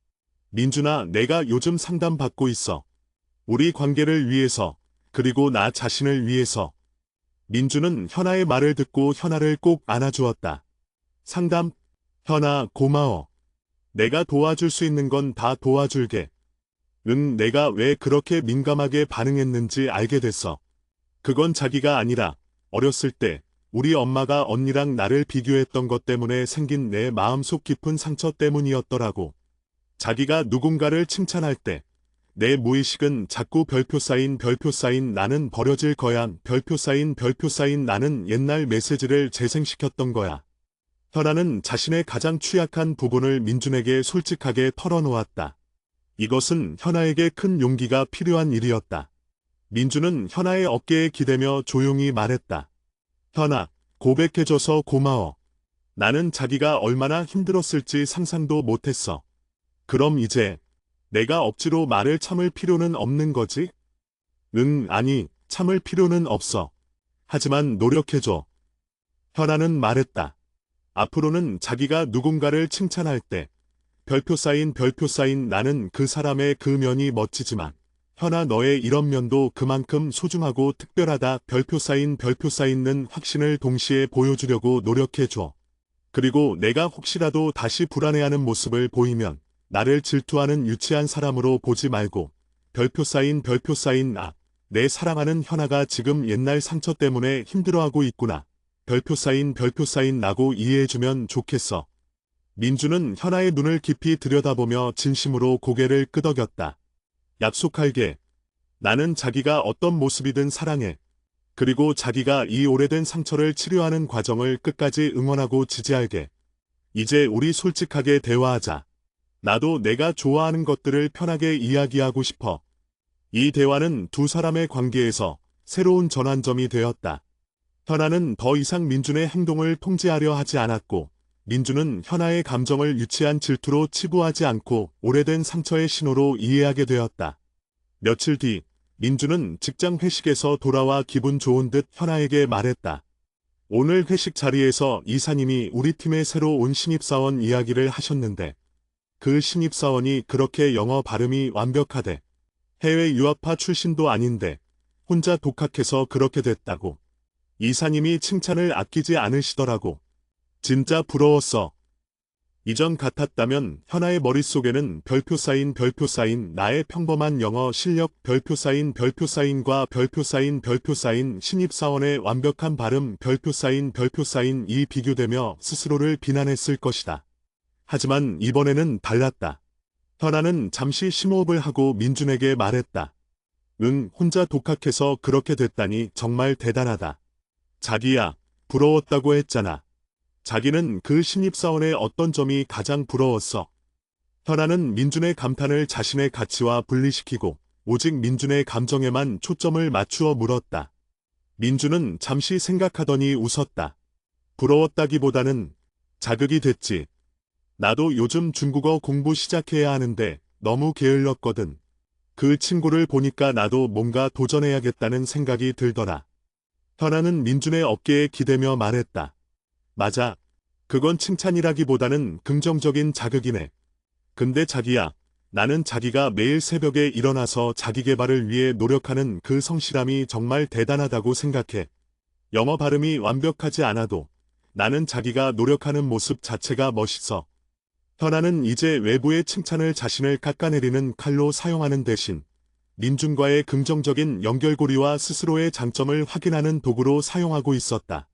S1: 민준아, 내가 요즘 상담받고 있어. 우리 관계를 위해서, 그리고 나 자신을 위해서. 민준은 현아의 말을 듣고 현아를 꼭 안아주었다. 상담? 현아, 고마워. 내가 도와줄 수 있는 건 다 도와줄게. 응, 내가 왜 그렇게 민감하게 반응했는지 알게 됐어. 그건 자기가 아니라 어렸을 때 우리 엄마가 언니랑 나를 비교했던 것 때문에 생긴 내 마음속 깊은 상처 때문이었더라고. 자기가 누군가를 칭찬할 때 내 무의식은 자꾸 별표 사인 나는 버려질 거야. 별표 사인 나는 옛날 메시지를 재생시켰던 거야. 현아는 자신의 가장 취약한 부분을 민준에게 솔직하게 털어놓았다. 이것은 현아에게 큰 용기가 필요한 일이었다. 민준은 현아의 어깨에 기대며 조용히 말했다. 현아, 고백해줘서 고마워. 나는 자기가 얼마나 힘들었을지 상상도 못했어. 그럼 이제 내가 억지로 말을 참을 필요는 없는 거지? 응, 아니, 참을 필요는 없어. 하지만 노력해줘. 현아는 말했다. 앞으로는 자기가 누군가를 칭찬할 때 별표 사인 나는 그 사람의 그 면이 멋지지만 현아, 너의 이런 면도 그만큼 소중하고 특별하다. 별표 사인는 확신을 동시에 보여주려고 노력해줘. 그리고 내가 혹시라도 다시 불안해하는 모습을 보이면 나를 질투하는 유치한 사람으로 보지 말고 별표 사인 내 사랑하는 현아가 지금 옛날 상처 때문에 힘들어하고 있구나. 별표 사인 라고 이해해주면 좋겠어. 민준은 현아의 눈을 깊이 들여다보며 진심으로 고개를 끄덕였다. 약속할게. 나는 자기가 어떤 모습이든 사랑해. 그리고 자기가 이 오래된 상처를 치료하는 과정을 끝까지 응원하고 지지할게. 이제 우리 솔직하게 대화하자. 나도 내가 좋아하는 것들을 편하게 이야기하고 싶어. 이 대화는 두 사람의 관계에서 새로운 전환점이 되었다. 현아는 더 이상 민준의 행동을 통제하려 하지 않았고, 민준은 현아의 감정을 유치한 질투로 치부하지 않고 오래된 상처의 신호로 이해하게 되었다. 며칠 뒤, 민준은 직장 회식에서 돌아와 기분 좋은 듯 현아에게 말했다. 오늘 회식 자리에서 이사님이 우리 팀에 새로 온 신입사원 이야기를 하셨는데, 그 신입사원이 그렇게 영어 발음이 완벽하대. 해외 유학파 출신도 아닌데 혼자 독학해서 그렇게 됐다고. 이사님이 칭찬을 아끼지 않으시더라고. 진짜 부러웠어. 이전 같았다면 현아의 머릿속에는 별표 사인 나의 평범한 영어 실력 별표 사인과 별표 사인 신입사원의 완벽한 발음 별표 사인이 비교되며 스스로를 비난했을 것이다. 하지만 이번에는 달랐다. 현아는 잠시 심호흡을 하고 민준에게 말했다. 응, 혼자 독학해서 그렇게 됐다니 정말 대단하다. 자기야, 부러웠다고 했잖아. 자기는 그 신입사원의 어떤 점이 가장 부러웠어? 현아는 민준의 감탄을 자신의 가치와 분리시키고 오직 민준의 감정에만 초점을 맞추어 물었다. 민준은 잠시 생각하더니 웃었다. 부러웠다기보다는 자극이 됐지. 나도 요즘 중국어 공부 시작해야 하는데 너무 게을렀거든. 그 친구를 보니까 나도 뭔가 도전해야겠다는 생각이 들더라. 현아는 민준의 어깨에 기대며 말했다. 맞아. 그건 칭찬이라기보다는 긍정적인 자극이네. 근데 자기야, 나는 자기가 매일 새벽에 일어나서 자기 개발을 위해 노력하는 그 성실함이 정말 대단하다고 생각해. 영어 발음이 완벽하지 않아도 나는 자기가 노력하는 모습 자체가 멋있어. 현아는 이제 외부의 칭찬을 자신을 깎아내리는 칼로 사용하는 대신 민준과의 긍정적인 연결고리와 스스로의 장점을 확인하는 도구로 사용하고 있었다.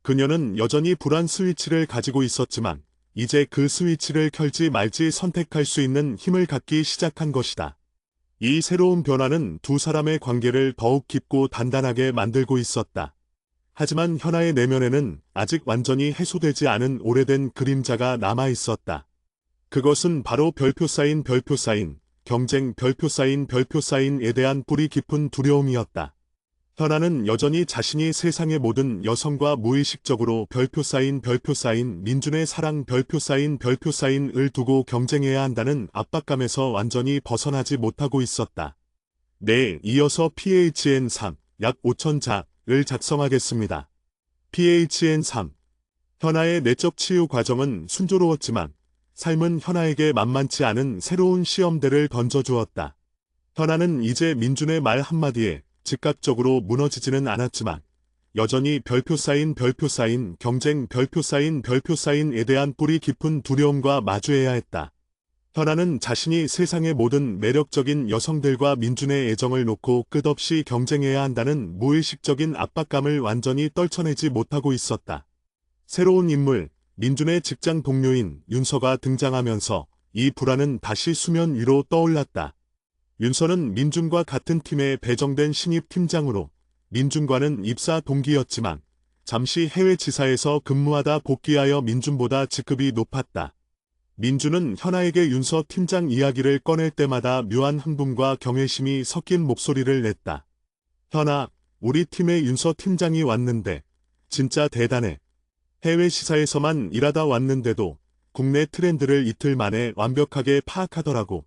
S1: 그녀는 여전히 불안 스위치를 가지고 있었지만 이제 그 스위치를 켤지 말지 선택할 수 있는 힘을 갖기 시작한 것이다. 이 새로운 변화는 두 사람의 관계를 더욱 깊고 단단하게 만들고 있었다. 하지만 현아의 내면에는 아직 완전히 해소되지 않은 오래된 그림자가 남아 있었다. 그것은 바로 별표 사인 경쟁 별표 사인에 대한 뿌리 깊은 두려움이었다. 현아는 여전히 자신이 세상의 모든 여성과 무의식적으로 별표 사인 민준의 사랑 별표 사인을 두고 경쟁해야 한다는 압박감에서 완전히 벗어나지 못하고 있었다. 네, 이어서 PHN3 약 5,000자를 작성하겠습니다. PHN3 현아의 내적 치유 과정은 순조로웠지만 삶은 현아에게 만만치 않은 새로운 시험대를 던져주었다. 현아는 이제 민준의 말 한마디에 즉각적으로 무너지지는 않았지만 여전히 별표 사인 경쟁 별표 사인에 대한 뿌리 깊은 두려움과 마주해야 했다. 현아는 자신이 세상의 모든 매력적인 여성들과 민준의 애정을 놓고 끝없이 경쟁해야 한다는 무의식적인 압박감을 완전히 떨쳐내지 못하고 있었다. 새로운 인물, 민준의 직장 동료인 윤서가 등장하면서 이 불안은 다시 수면 위로 떠올랐다. 윤서는 민준과 같은 팀에 배정된 신입 팀장으로 민준과는 입사 동기였지만 잠시 해외 지사에서 근무하다 복귀하여 민준보다 직급이 높았다. 민준은 현아에게 윤서 팀장 이야기를 꺼낼 때마다 묘한 흥분과 경외심이 섞인 목소리를 냈다. 현아, 우리 팀에 윤서 팀장이 왔는데 진짜 대단해. 해외 시사에서만 일하다 왔는데도 국내 트렌드를 이틀 만에 완벽하게 파악하더라고.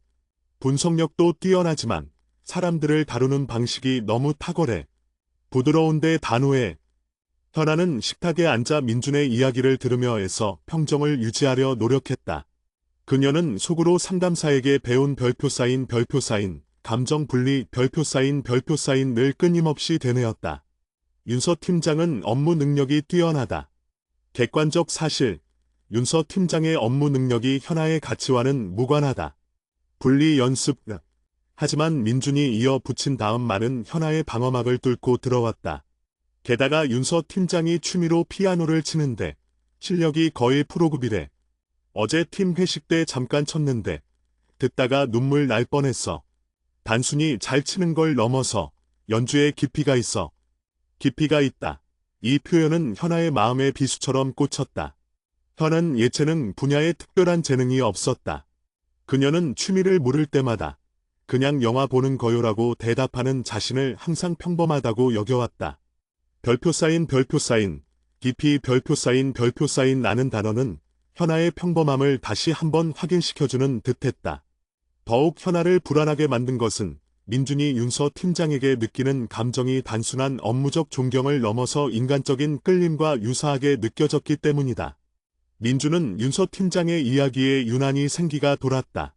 S1: 분석력도 뛰어나지만 사람들을 다루는 방식이 너무 탁월해. 부드러운데 단호해. 현아는 식탁에 앉아 민준의 이야기를 들으며 애써 평정을 유지하려 노력했다. 그녀는 속으로 상담사에게 배운 별표 사인, 감정 분리 별표 사인을 끊임없이 되뇌었다. 윤서 팀장은 업무 능력이 뛰어나다. 객관적 사실, 윤서 팀장의 업무 능력이 현아의 가치와는 무관하다. 분리 연습. 하지만 민준이 이어 붙인 다음 말은 현아의 방어막을 뚫고 들어왔다. 게다가 윤서 팀장이 취미로 피아노를 치는데 실력이 거의 프로급이래. 어제 팀 회식 때 잠깐 쳤는데 듣다가 눈물 날 뻔했어. 단순히 잘 치는 걸 넘어서 연주에 깊이가 있어. 깊이가 있다. 이 표현은 현아의 마음에 비수처럼 꽂혔다. 현아는 예체능 분야에 특별한 재능이 없었다. 그녀는 취미를 물을 때마다 그냥 영화 보는 거요라고 대답하는 자신을 항상 평범하다고 여겨왔다. 별표 사인, 깊이 별표 사인라는 단어는 현아의 평범함을 다시 한번 확인시켜주는 듯했다. 더욱 현아를 불안하게 만든 것은 민준이 윤서 팀장에게 느끼는 감정이 단순한 업무적 존경을 넘어서 인간적인 끌림과 유사하게 느껴졌기 때문이다. 민준은 윤서 팀장의 이야기에 유난히 생기가 돌았다.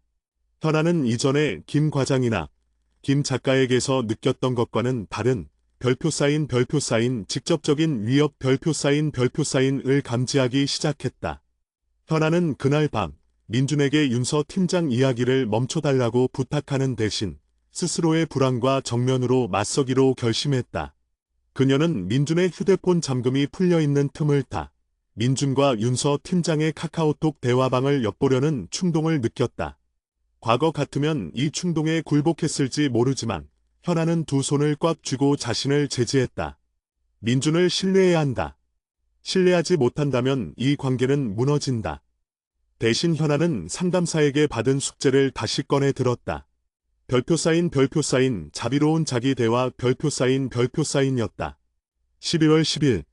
S1: 현아는 이전에 김 과장이나 김 작가에게서 느꼈던 것과는 다른 별표 사인 직접적인 위협 별표 사인을 감지하기 시작했다. 현아는 그날 밤 민준에게 윤서 팀장 이야기를 멈춰달라고 부탁하는 대신 스스로의 불안과 정면으로 맞서기로 결심했다. 그녀는 민준의 휴대폰 잠금이 풀려있는 틈을 타 민준과 윤서 팀장의 카카오톡 대화방을 엿보려는 충동을 느꼈다. 과거 같으면 이 충동에 굴복했을지 모르지만 현아는 두 손을 꽉 쥐고 자신을 제지했다. 민준을 신뢰해야 한다. 신뢰하지 못한다면 이 관계는 무너진다. 대신 현아는 상담사에게 받은 숙제를 다시 꺼내 들었다. 별표 사인 자비로운 자기 대화 별표 사인이었다. 12월 10일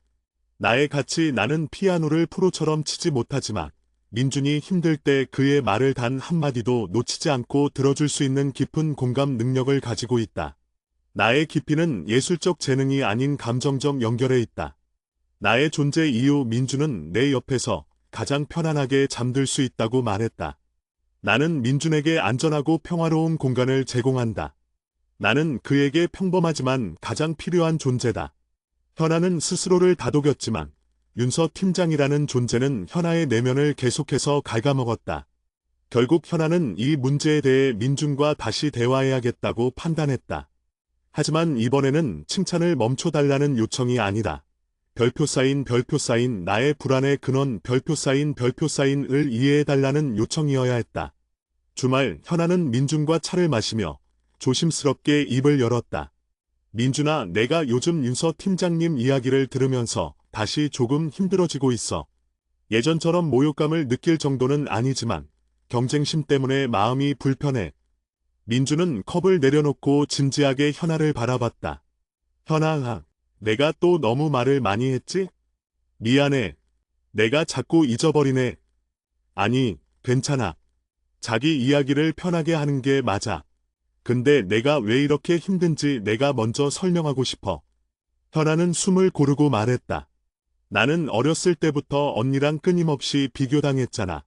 S1: 나의 가치 나는 피아노를 프로처럼 치지 못하지만 민준이 힘들 때 그의 말을 단 한마디도 놓치지 않고 들어줄 수 있는 깊은 공감 능력을 가지고 있다. 나의 깊이는 예술적 재능이 아닌 감정적 연결에 있다. 나의 존재 이유 민준은 내 옆에서 가장 편안하게 잠들 수 있다고 말했다. 나는 민준에게 안전하고 평화로운 공간을 제공한다. 나는 그에게 평범하지만 가장 필요한 존재다. 현아는 스스로를 다독였지만 윤서 팀장이라는 존재는 현아의 내면을 계속해서 갉아먹었다. 결국 현아는 이 문제에 대해 민준과 다시 대화해야겠다고 판단했다. 하지만 이번에는 칭찬을 멈춰달라는 요청이 아니라 별표 사인 나의 불안의 근원 별표 사인을 이해해달라는 요청이어야 했다. 주말 현아는 민준과 차를 마시며 조심스럽게 입을 열었다. 민준아, 내가 요즘 윤서 팀장님 이야기를 들으면서 다시 조금 힘들어지고 있어. 예전처럼 모욕감을 느낄 정도는 아니지만 경쟁심 때문에 마음이 불편해. 민준은 컵을 내려놓고 진지하게 현아를 바라봤다. 현아, 내가 또 너무 말을 많이 했지? 미안해. 내가 자꾸 잊어버리네. 아니, 괜찮아. 자기 이야기를 편하게 하는 게 맞아. 근데 내가 왜 이렇게 힘든지 내가 먼저 설명하고 싶어. 현아는 숨을 고르고 말했다. 나는 어렸을 때부터 언니랑 끊임없이 비교당했잖아.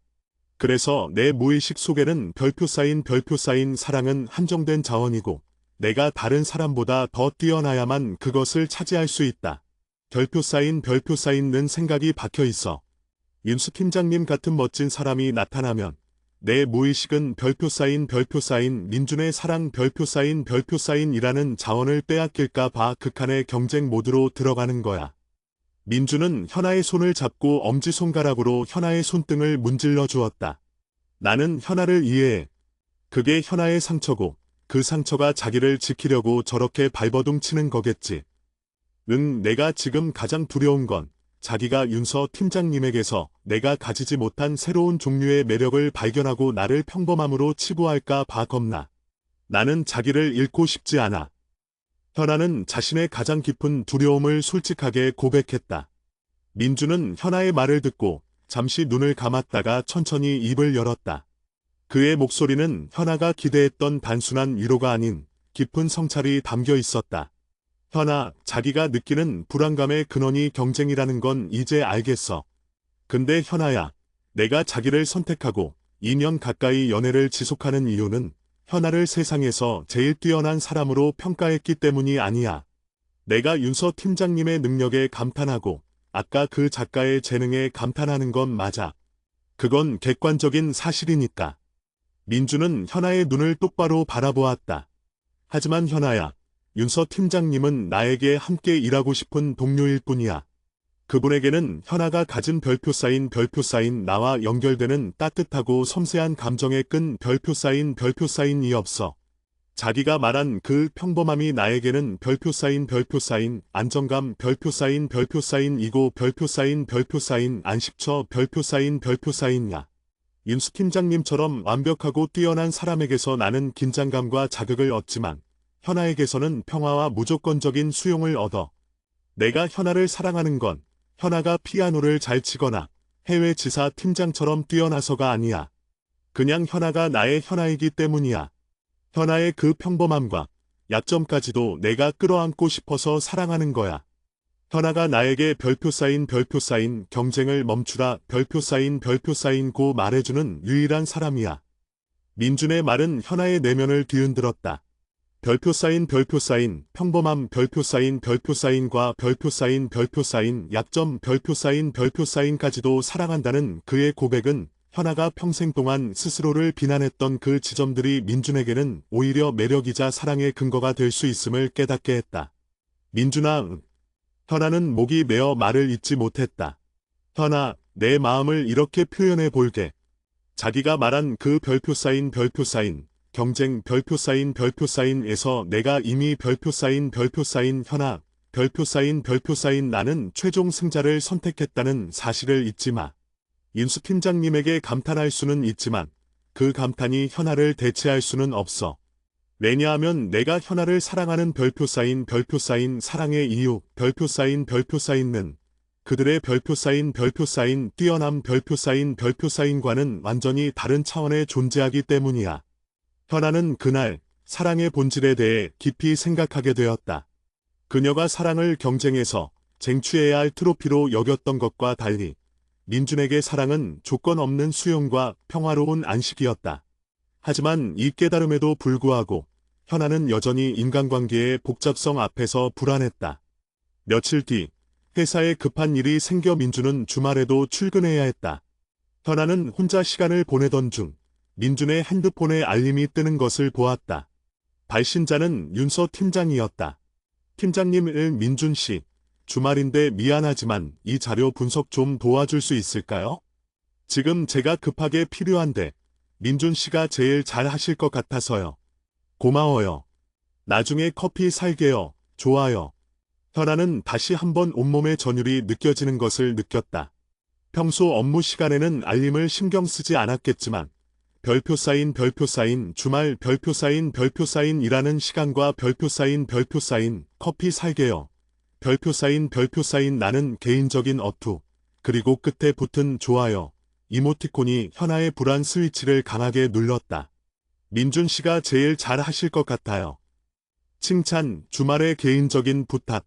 S1: 그래서 내 무의식 속에는 별표 사인 사랑은 한정된 자원이고 내가 다른 사람보다 더 뛰어나야만 그것을 차지할 수 있다. 별표 사인는 생각이 박혀 있어. 윤수 팀장님 같은 멋진 사람이 나타나면 내 무의식은 별표 사인 민준의 사랑 별표 사인이라는 자원을 빼앗길까 봐 극한의 경쟁 모드로 들어가는 거야. 민준은 현아의 손을 잡고 엄지손가락으로 현아의 손등을 문질러 주었다. 나는 현아를 이해해. 그게 현아의 상처고 그 상처가 자기를 지키려고 저렇게 발버둥 치는 거겠지. 응, 내가 지금 가장 두려운 건 자기가 윤서 팀장님에게서 내가 가지지 못한 새로운 종류의 매력을 발견하고 나를 평범함으로 치부할까 봐 겁나. 나는 자기를 잃고 싶지 않아. 현아는 자신의 가장 깊은 두려움을 솔직하게 고백했다. 민준은 현아의 말을 듣고 잠시 눈을 감았다가 천천히 입을 열었다. 그의 목소리는 현아가 기대했던 단순한 위로가 아닌 깊은 성찰이 담겨 있었다. 현아, 자기가 느끼는 불안감의 근원이 경쟁이라는 건 이제 알겠어. 근데 현아야, 내가 자기를 선택하고 2년 가까이 연애를 지속하는 이유는 현아를 세상에서 제일 뛰어난 사람으로 평가했기 때문이 아니야. 내가 윤서 팀장님의 능력에 감탄하고 아까 그 작가의 재능에 감탄하는 건 맞아. 그건 객관적인 사실이니까. 민주는 현아의 눈을 똑바로 바라보았다. 하지만 현아야, 윤서 팀장님은 나에게 함께 일하고 싶은 동료일 뿐이야. 그분에게는 현아가 가진 별표 사인 나와 연결되는 따뜻하고 섬세한 감정의 끈 별표 사인이 없어. 자기가 말한 그 평범함이 나에게는 별표 사인 안정감 별표 사인이고 별표 사인 안식처 별표 사인이야. 윤수 팀장님처럼 완벽하고 뛰어난 사람에게서 나는 긴장감과 자극을 얻지만 현아에게서는 평화와 무조건적인 수용을 얻어. 내가 현아를 사랑하는 건 현아가 피아노를 잘 치거나 해외 지사 팀장처럼 뛰어나서가 아니야. 그냥 현아가 나의 현아이기 때문이야. 현아의 그 평범함과 약점까지도 내가 끌어안고 싶어서 사랑하는 거야. 현아가 나에게 별표 사인 경쟁을 멈추라 별표 사인고 말해주는 유일한 사람이야. 민준의 말은 현아의 내면을 뒤흔들었다. 별표 사인 평범함 별표 사인과 별표 사인 약점 별표 사인까지도 사랑한다는 그의 고백은 현아가 평생 동안 스스로를 비난했던 그 지점들이 민준에게는 오히려 매력이자 사랑의 근거가 될 수 있음을 깨닫게 했다. 민준아, 현아는 목이 메어 말을 잇지 못했다. 현아, 내 마음을 이렇게 표현해 볼게. 자기가 말한 그 별표 사인 경쟁 별표 사인에서 내가 이미 별표 사인 현아, 별표 사인 나는 최종 승자를 선택했다는 사실을 잊지 마. 윤수 팀장님에게 감탄할 수는 있지만 그 감탄이 현아를 대체할 수는 없어. 왜냐하면 내가 현아를 사랑하는 별표 사인 사랑의 이유 별표 사인은 그들의 별표 사인 뛰어남 별표 사인과는 완전히 다른 차원에 존재하기 때문이야. 현아는 그날 사랑의 본질에 대해 깊이 생각하게 되었다. 그녀가 사랑을 경쟁에서 쟁취해야 할 트로피로 여겼던 것과 달리 민준에게 사랑은 조건 없는 수용과 평화로운 안식이었다. 하지만 이 깨달음에도 불구하고 현아는 여전히 인간관계의 복잡성 앞에서 불안했다. 며칠 뒤 회사에 급한 일이 생겨 민준은 주말에도 출근해야 했다. 현아는 혼자 시간을 보내던 중 민준의 핸드폰에 알림이 뜨는 것을 보았다. 발신자는 윤서 팀장이었다. 팀장님, 민준 씨, 주말인데 미안하지만 이 자료 분석 좀 도와줄 수 있을까요? 지금 제가 급하게 필요한데 민준 씨가 제일 잘 하실 것 같아서요. 고마워요. 나중에 커피 살게요. 좋아요. 현아는 다시 한번 온몸의 전율이 느껴지는 것을 느꼈다. 평소 업무 시간에는 알림을 신경 쓰지 않았겠지만 별표 쌓인 주말 별표 쌓인 일하는 시간과 별표 쌓인 커피 살게요. 별표 쌓인 나는 개인적인 어투, 그리고 끝에 붙은 좋아요. 이모티콘이 현아의 불안 스위치를 강하게 눌렀다. 민준 씨가 제일 잘 하실 것 같아요. 칭찬, 주말의 개인적인 부탁.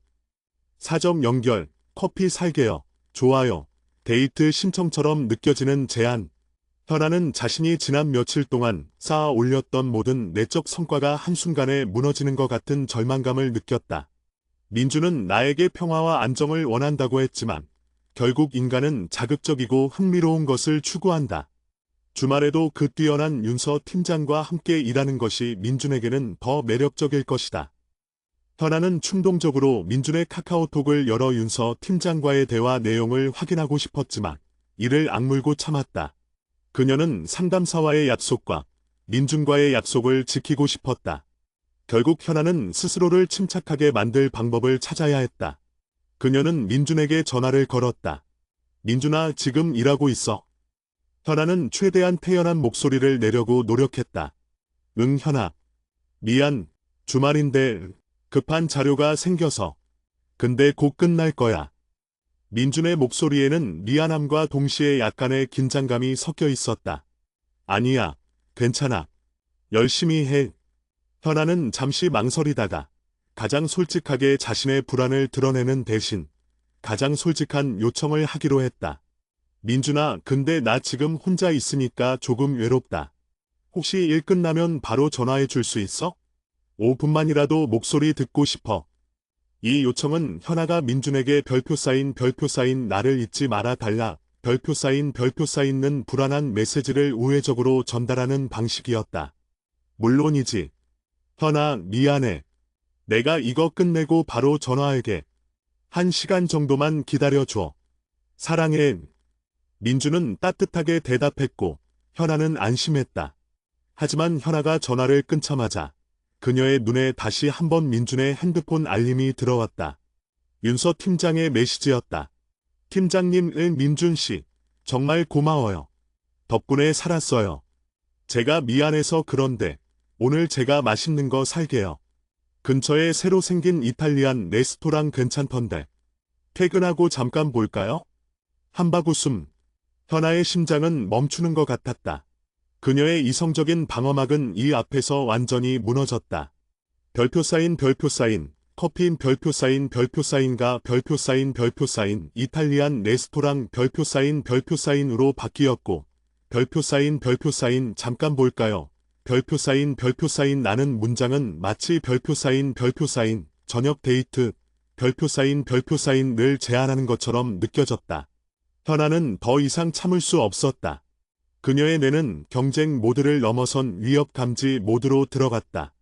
S1: 사적 연결, 커피 살게요. 좋아요. 데이트 신청처럼 느껴지는 제안. 현아는 자신이 지난 며칠 동안 쌓아 올렸던 모든 내적 성과가 한순간에 무너지는 것 같은 절망감을 느꼈다. 민준은 나에게 평화와 안정을 원한다고 했지만 결국 인간은 자극적이고 흥미로운 것을 추구한다. 주말에도 그 뛰어난 윤서 팀장과 함께 일하는 것이 민준에게는 더 매력적일 것이다. 현아는 충동적으로 민준의 카카오톡을 열어 윤서 팀장과의 대화 내용을 확인하고 싶었지만 이를 악물고 참았다. 그녀는 상담사와의 약속과 민준과의 약속을 지키고 싶었다. 결국 현아는 스스로를 침착하게 만들 방법을 찾아야 했다. 그녀는 민준에게 전화를 걸었다. 민준아, 지금 일하고 있어. 현아는 최대한 태연한 목소리를 내려고 노력했다. 응, 현아. 미안. 주말인데 급한 자료가 생겨서. 근데 곧 끝날 거야. 민준의 목소리에는 미안함과 동시에 약간의 긴장감이 섞여 있었다. 아니야. 괜찮아. 열심히 해. 현아는 잠시 망설이다가 가장 솔직하게 자신의 불안을 드러내는 대신 가장 솔직한 요청을 하기로 했다. 민준아, 근데 나 지금 혼자 있으니까 조금 외롭다. 혹시 일 끝나면 바로 전화해 줄 수 있어? 5분만이라도 목소리 듣고 싶어. 이 요청은 현아가 민준에게 별표 쌓인 나를 잊지 말아 달라 별표 쌓인는 불안한 메시지를 우회적으로 전달하는 방식이었다. 물론이지. 현아, 미안해. 내가 이거 끝내고 바로 전화할게. 1시간 정도만 기다려줘. 사랑해. 민준은 따뜻하게 대답했고 현아는 안심했다. 하지만 현아가 전화를 끊자마자 그녀의 눈에 다시 한번 민준의 핸드폰 알림이 들어왔다. 윤서 팀장의 메시지였다. 팀장님, 민준 씨. 정말 고마워요. 덕분에 살았어요. 제가 미안해서 그런데 오늘 제가 맛있는 거 살게요. 근처에 새로 생긴 이탈리안 레스토랑 괜찮던데. 퇴근하고 잠깐 볼까요? 한바구음. 현아의 심장은 멈추는 것 같았다. 그녀의 이성적인 방어막은 이 앞에서 완전히 무너졌다. 별표 쌓인 커피인 별표 쌓인가 별표 쌓인 이탈리안 레스토랑 별표 쌓인으로 바뀌었고 별표 쌓인 잠깐 볼까요? 별표 쌓인 나는 문장은 마치 별표 쌓인 저녁 데이트 별표 쌓인을 제안하는 것처럼 느껴졌다. 현아는 더 이상 참을 수 없었다. 그녀의 뇌는 경쟁 모드를 넘어선 위협 감지 모드로 들어갔다.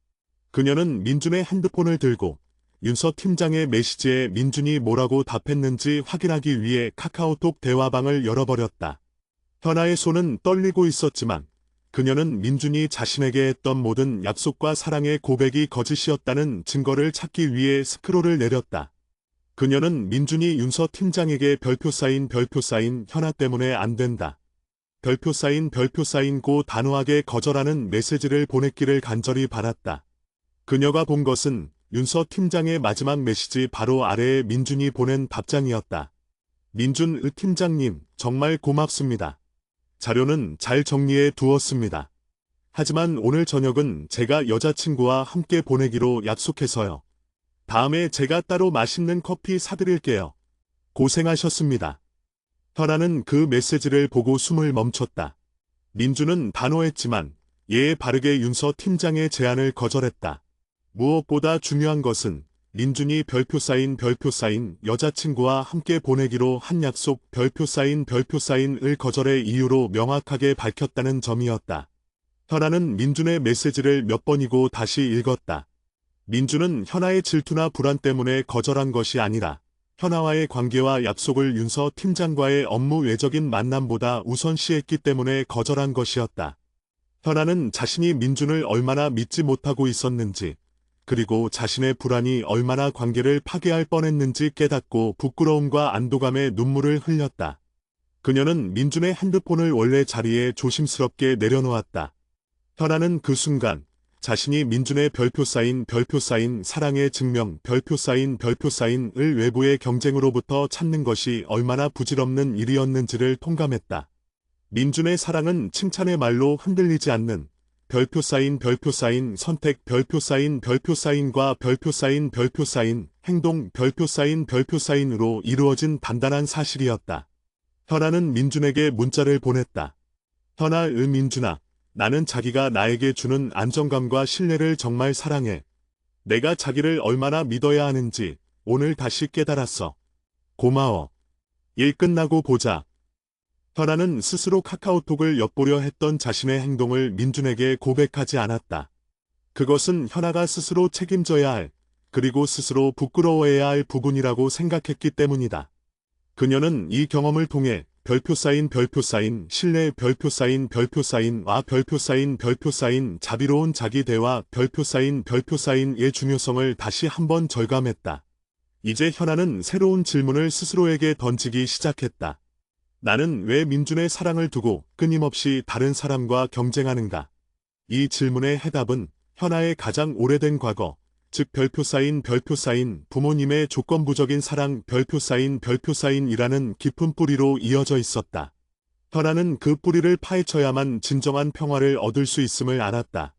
S1: 그녀는 민준의 핸드폰을 들고 윤서 팀장의 메시지에 민준이 뭐라고 답했는지 확인하기 위해 카카오톡 대화방을 열어버렸다. 현아의 손은 떨리고 있었지만 그녀는 민준이 자신에게 했던 모든 약속과 사랑의 고백이 거짓이었다는 증거를 찾기 위해 스크롤을 내렸다. 그녀는 민준이 윤서 팀장에게 별표 쌓인 현아 때문에 안 된다. 별표 쌓인고 단호하게 거절하는 메시지를 보냈기를 간절히 바랐다. 그녀가 본 것은 윤서 팀장의 마지막 메시지 바로 아래에 민준이 보낸 답장이었다. 민준 팀장님, 정말 고맙습니다. 자료는 잘 정리해 두었습니다. 하지만 오늘 저녁은 제가 여자친구와 함께 보내기로 약속해서요. 다음에 제가 따로 맛있는 커피 사드릴게요. 고생하셨습니다. 현아는 그 메시지를 보고 숨을 멈췄다. 민주는 단호했지만 예의 바르게 윤서 팀장의 제안을 거절했다. 무엇보다 중요한 것은 민준이 별표 사인 여자친구와 함께 보내기로 한 약속 별표 사인을 거절의 이유로 명확하게 밝혔다는 점이었다. 현아는 민준의 메시지를 몇 번이고 다시 읽었다. 민준은 현아의 질투나 불안 때문에 거절한 것이 아니라 현아와의 관계와 약속을 윤서 팀장과의 업무 외적인 만남보다 우선시했기 때문에 거절한 것이었다. 현아는 자신이 민준을 얼마나 믿지 못하고 있었는지, 그리고 자신의 불안이 얼마나 관계를 파괴할 뻔했는지 깨닫고 부끄러움과 안도감에 눈물을 흘렸다. 그녀는 민준의 핸드폰을 원래 자리에 조심스럽게 내려놓았다. 현아는 그 순간 자신이 민준의 별표 사인 사랑의 증명 별표 사인을 외부의 경쟁으로부터 찾는 것이 얼마나 부질없는 일이었는지를 통감했다. 민준의 사랑은 칭찬의 말로 흔들리지 않는 별표 사인 선택 별표 사인과 별표 사인 행동 별표 사인으로 이루어진 단단한 사실이었다. 현아는 민준에게 문자를 보냈다. 현아 민준아, 나는 자기가 나에게 주는 안정감과 신뢰를 정말 사랑해. 내가 자기를 얼마나 믿어야 하는지 오늘 다시 깨달았어. 고마워. 일 끝나고 보자. 현아는 스스로 카카오톡을 엿보려 했던 자신의 행동을 민준에게 고백하지 않았다. 그것은 현아가 스스로 책임져야 할, 그리고 스스로 부끄러워해야 할 부분이라고 생각했기 때문이다. 그녀는 이 경험을 통해 별표 사인 신뢰 별표 사인와 별표 사인 자비로운 자기 대화 별표 사인의 중요성을 다시 한번 절감했다. 이제 현아는 새로운 질문을 스스로에게 던지기 시작했다. 나는 왜 민준의 사랑을 두고 끊임없이 다른 사람과 경쟁하는가? 이 질문의 해답은 현아의 가장 오래된 과거, 즉 별표 사인 부모님의 조건부적인 사랑 별표 사인이라는 깊은 뿌리로 이어져 있었다. 현아는 그 뿌리를 파헤쳐야만 진정한 평화를 얻을 수 있음을 알았다.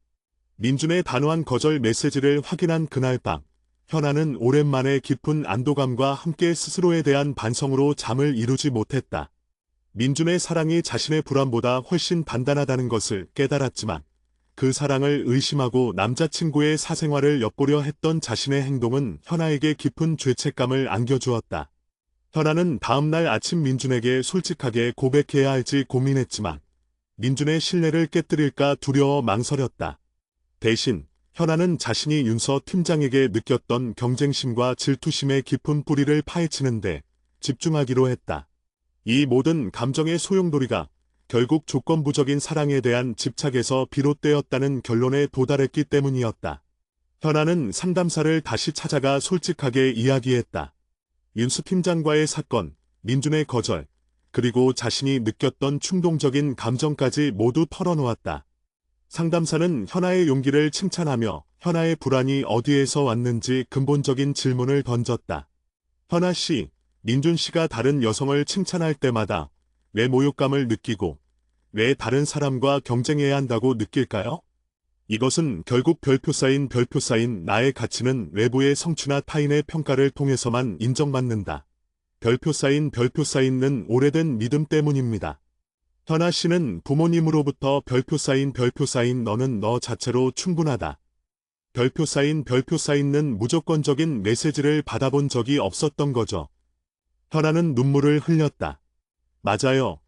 S1: 민준의 단호한 거절 메시지를 확인한 그날 밤, 현아는 오랜만에 깊은 안도감과 함께 스스로에 대한 반성으로 잠을 이루지 못했다. 민준의 사랑이 자신의 불안보다 훨씬 단단하다는 것을 깨달았지만 그 사랑을 의심하고 남자친구의 사생활을 엿보려 했던 자신의 행동은 현아에게 깊은 죄책감을 안겨주었다. 현아는 다음날 아침 민준에게 솔직하게 고백해야 할지 고민했지만 민준의 신뢰를 깨뜨릴까 두려워 망설였다. 대신 현아는 자신이 윤서 팀장에게 느꼈던 경쟁심과 질투심의 깊은 뿌리를 파헤치는데 집중하기로 했다. 이 모든 감정의 소용돌이가 결국 조건부적인 사랑에 대한 집착에서 비롯되었다는 결론에 도달했기 때문이었다. 현아는 상담사를 다시 찾아가 솔직하게 이야기했다. 윤수 팀장과의 사건, 민준의 거절, 그리고 자신이 느꼈던 충동적인 감정까지 모두 털어놓았다. 상담사는 현아의 용기를 칭찬하며 현아의 불안이 어디에서 왔는지 근본적인 질문을 던졌다. 현아 씨, 민준 씨가 다른 여성을 칭찬할 때마다 왜 모욕감을 느끼고 왜 다른 사람과 경쟁해야 한다고 느낄까요? 이것은 결국 별표 사인 나의 가치는 외부의 성취나 타인의 평가를 통해서만 인정받는다. 별표 사인은 오래된 믿음 때문입니다. 현아 씨는 부모님으로부터 별표 사인 너는 너 자체로 충분하다. 별표 사인은 무조건적인 메시지를 받아본 적이 없었던 거죠. 현아는 눈물을 흘렸다. 맞아요.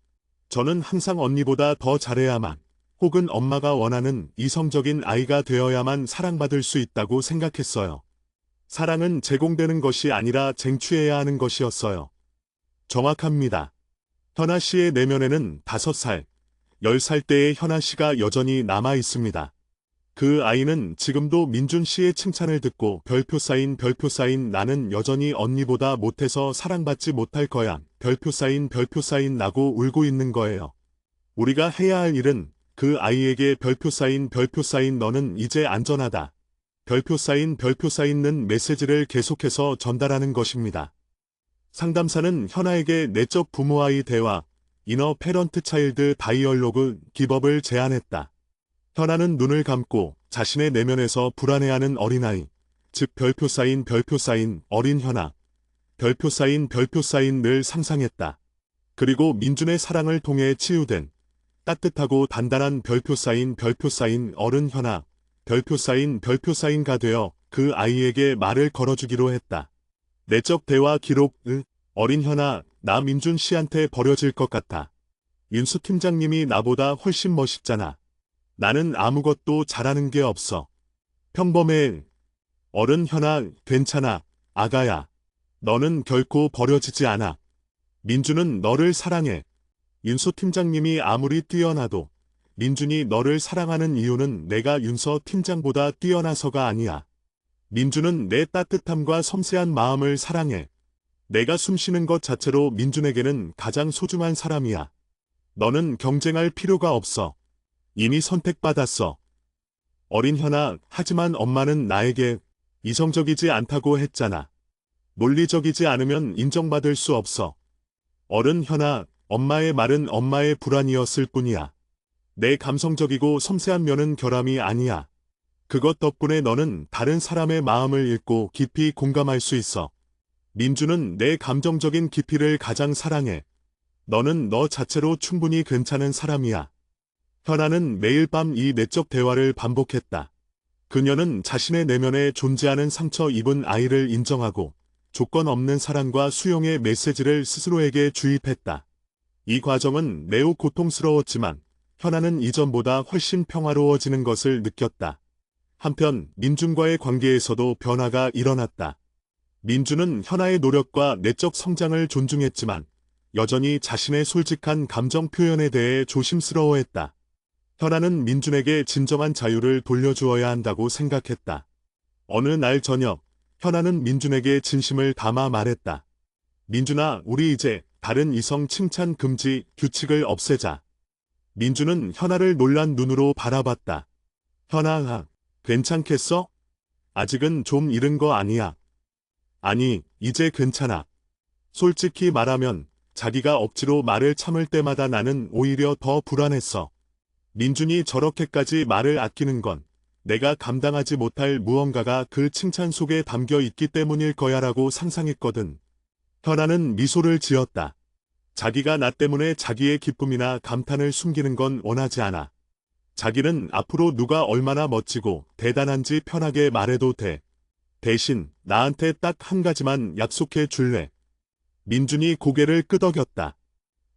S1: 저는 항상 언니보다 더 잘해야만, 혹은 엄마가 원하는 이성적인 아이가 되어야만 사랑받을 수 있다고 생각했어요. 사랑은 제공되는 것이 아니라 쟁취해야 하는 것이었어요. 정확합니다. 현아 씨의 내면에는 5살, 10살 때의 현아 씨가 여전히 남아 있습니다. 그 아이는 지금도 민준 씨의 칭찬을 듣고 별표 사인 나는 여전히 언니보다 못해서 사랑받지 못할 거야. 별표 사인 나고 울고 있는 거예요. 우리가 해야 할 일은 그 아이에게 별표 사인 너는 이제 안전하다. 별표 사인는 메시지를 계속해서 전달하는 것입니다. 상담사는 현아에게 내적 부모와의 대화, 이너 페런트 차일드 다이얼로그 기법을 제안했다. 현아는 눈을 감고 자신의 내면에서 불안해하는 어린아이, 즉 별표 사인 어린 현아, 별표 사인을 상상했다. 그리고 민준의 사랑을 통해 치유된 따뜻하고 단단한 별표 쌓인 어른 현아, 별표 쌓인가 되어 그 아이에게 말을 걸어주기로 했다. 내적 대화 기록, 어린 현아, 나 민준 씨한테 버려질 것 같아. 윤수 팀장님이 나보다 훨씬 멋있잖아. 나는 아무것도 잘하는 게 없어. 평범해. 어른 현아, 괜찮아. 아가야. 너는 결코 버려지지 않아. 민준은 너를 사랑해. 윤서 팀장님이 아무리 뛰어나도 민준이 너를 사랑하는 이유는 내가 윤서 팀장보다 뛰어나서가 아니야. 민준은 내 따뜻함과 섬세한 마음을 사랑해. 내가 숨쉬는 것 자체로 민준에게는 가장 소중한 사람이야. 너는 경쟁할 필요가 없어. 이미 선택받았어. 어린 현아, 하지만 엄마는 나에게 이성적이지 않다고 했잖아. 논리적이지 않으면 인정받을 수 없어. 어른 현아, 엄마의 말은 엄마의 불안이었을 뿐이야. 내 감성적이고 섬세한 면은 결함이 아니야. 그것 덕분에 너는 다른 사람의 마음을 읽고 깊이 공감할 수 있어. 민주는 내 감정적인 깊이를 가장 사랑해. 너는 너 자체로 충분히 괜찮은 사람이야. 현아는 매일 밤 이 내적 대화를 반복했다. 그녀는 자신의 내면에 존재하는 상처 입은 아이를 인정하고 조건 없는 사랑과 수용의 메시지를 스스로에게 주입했다. 이 과정은 매우 고통스러웠지만 현아는 이전보다 훨씬 평화로워지는 것을 느꼈다. 한편 민준과의 관계에서도 변화가 일어났다. 민준은 현아의 노력과 내적 성장을 존중했지만 여전히 자신의 솔직한 감정 표현에 대해 조심스러워했다. 현아는 민준에게 진정한 자유를 돌려주어야 한다고 생각했다. 어느 날 저녁, 현아는 민준에게 진심을 담아 말했다. 민준아, 우리 이제 다른 이성 칭찬 금지 규칙을 없애자. 민준은 현아를 놀란 눈으로 바라봤다. 현아, 괜찮겠어? 아직은 좀 이른 거 아니야. 아니, 이제 괜찮아. 솔직히 말하면 자기가 억지로 말을 참을 때마다 나는 오히려 더 불안했어. 민준이 저렇게까지 말을 아끼는 건 내가 감당하지 못할 무언가가 그 칭찬 속에 담겨 있기 때문일 거야라고 상상했거든. 현아는 미소를 지었다. 자기가 나 때문에 자기의 기쁨이나 감탄을 숨기는 건 원하지 않아. 자기는 앞으로 누가 얼마나 멋지고 대단한지 편하게 말해도 돼. 대신 나한테 딱 한 가지만 약속해 줄래? 민준이 고개를 끄덕였다.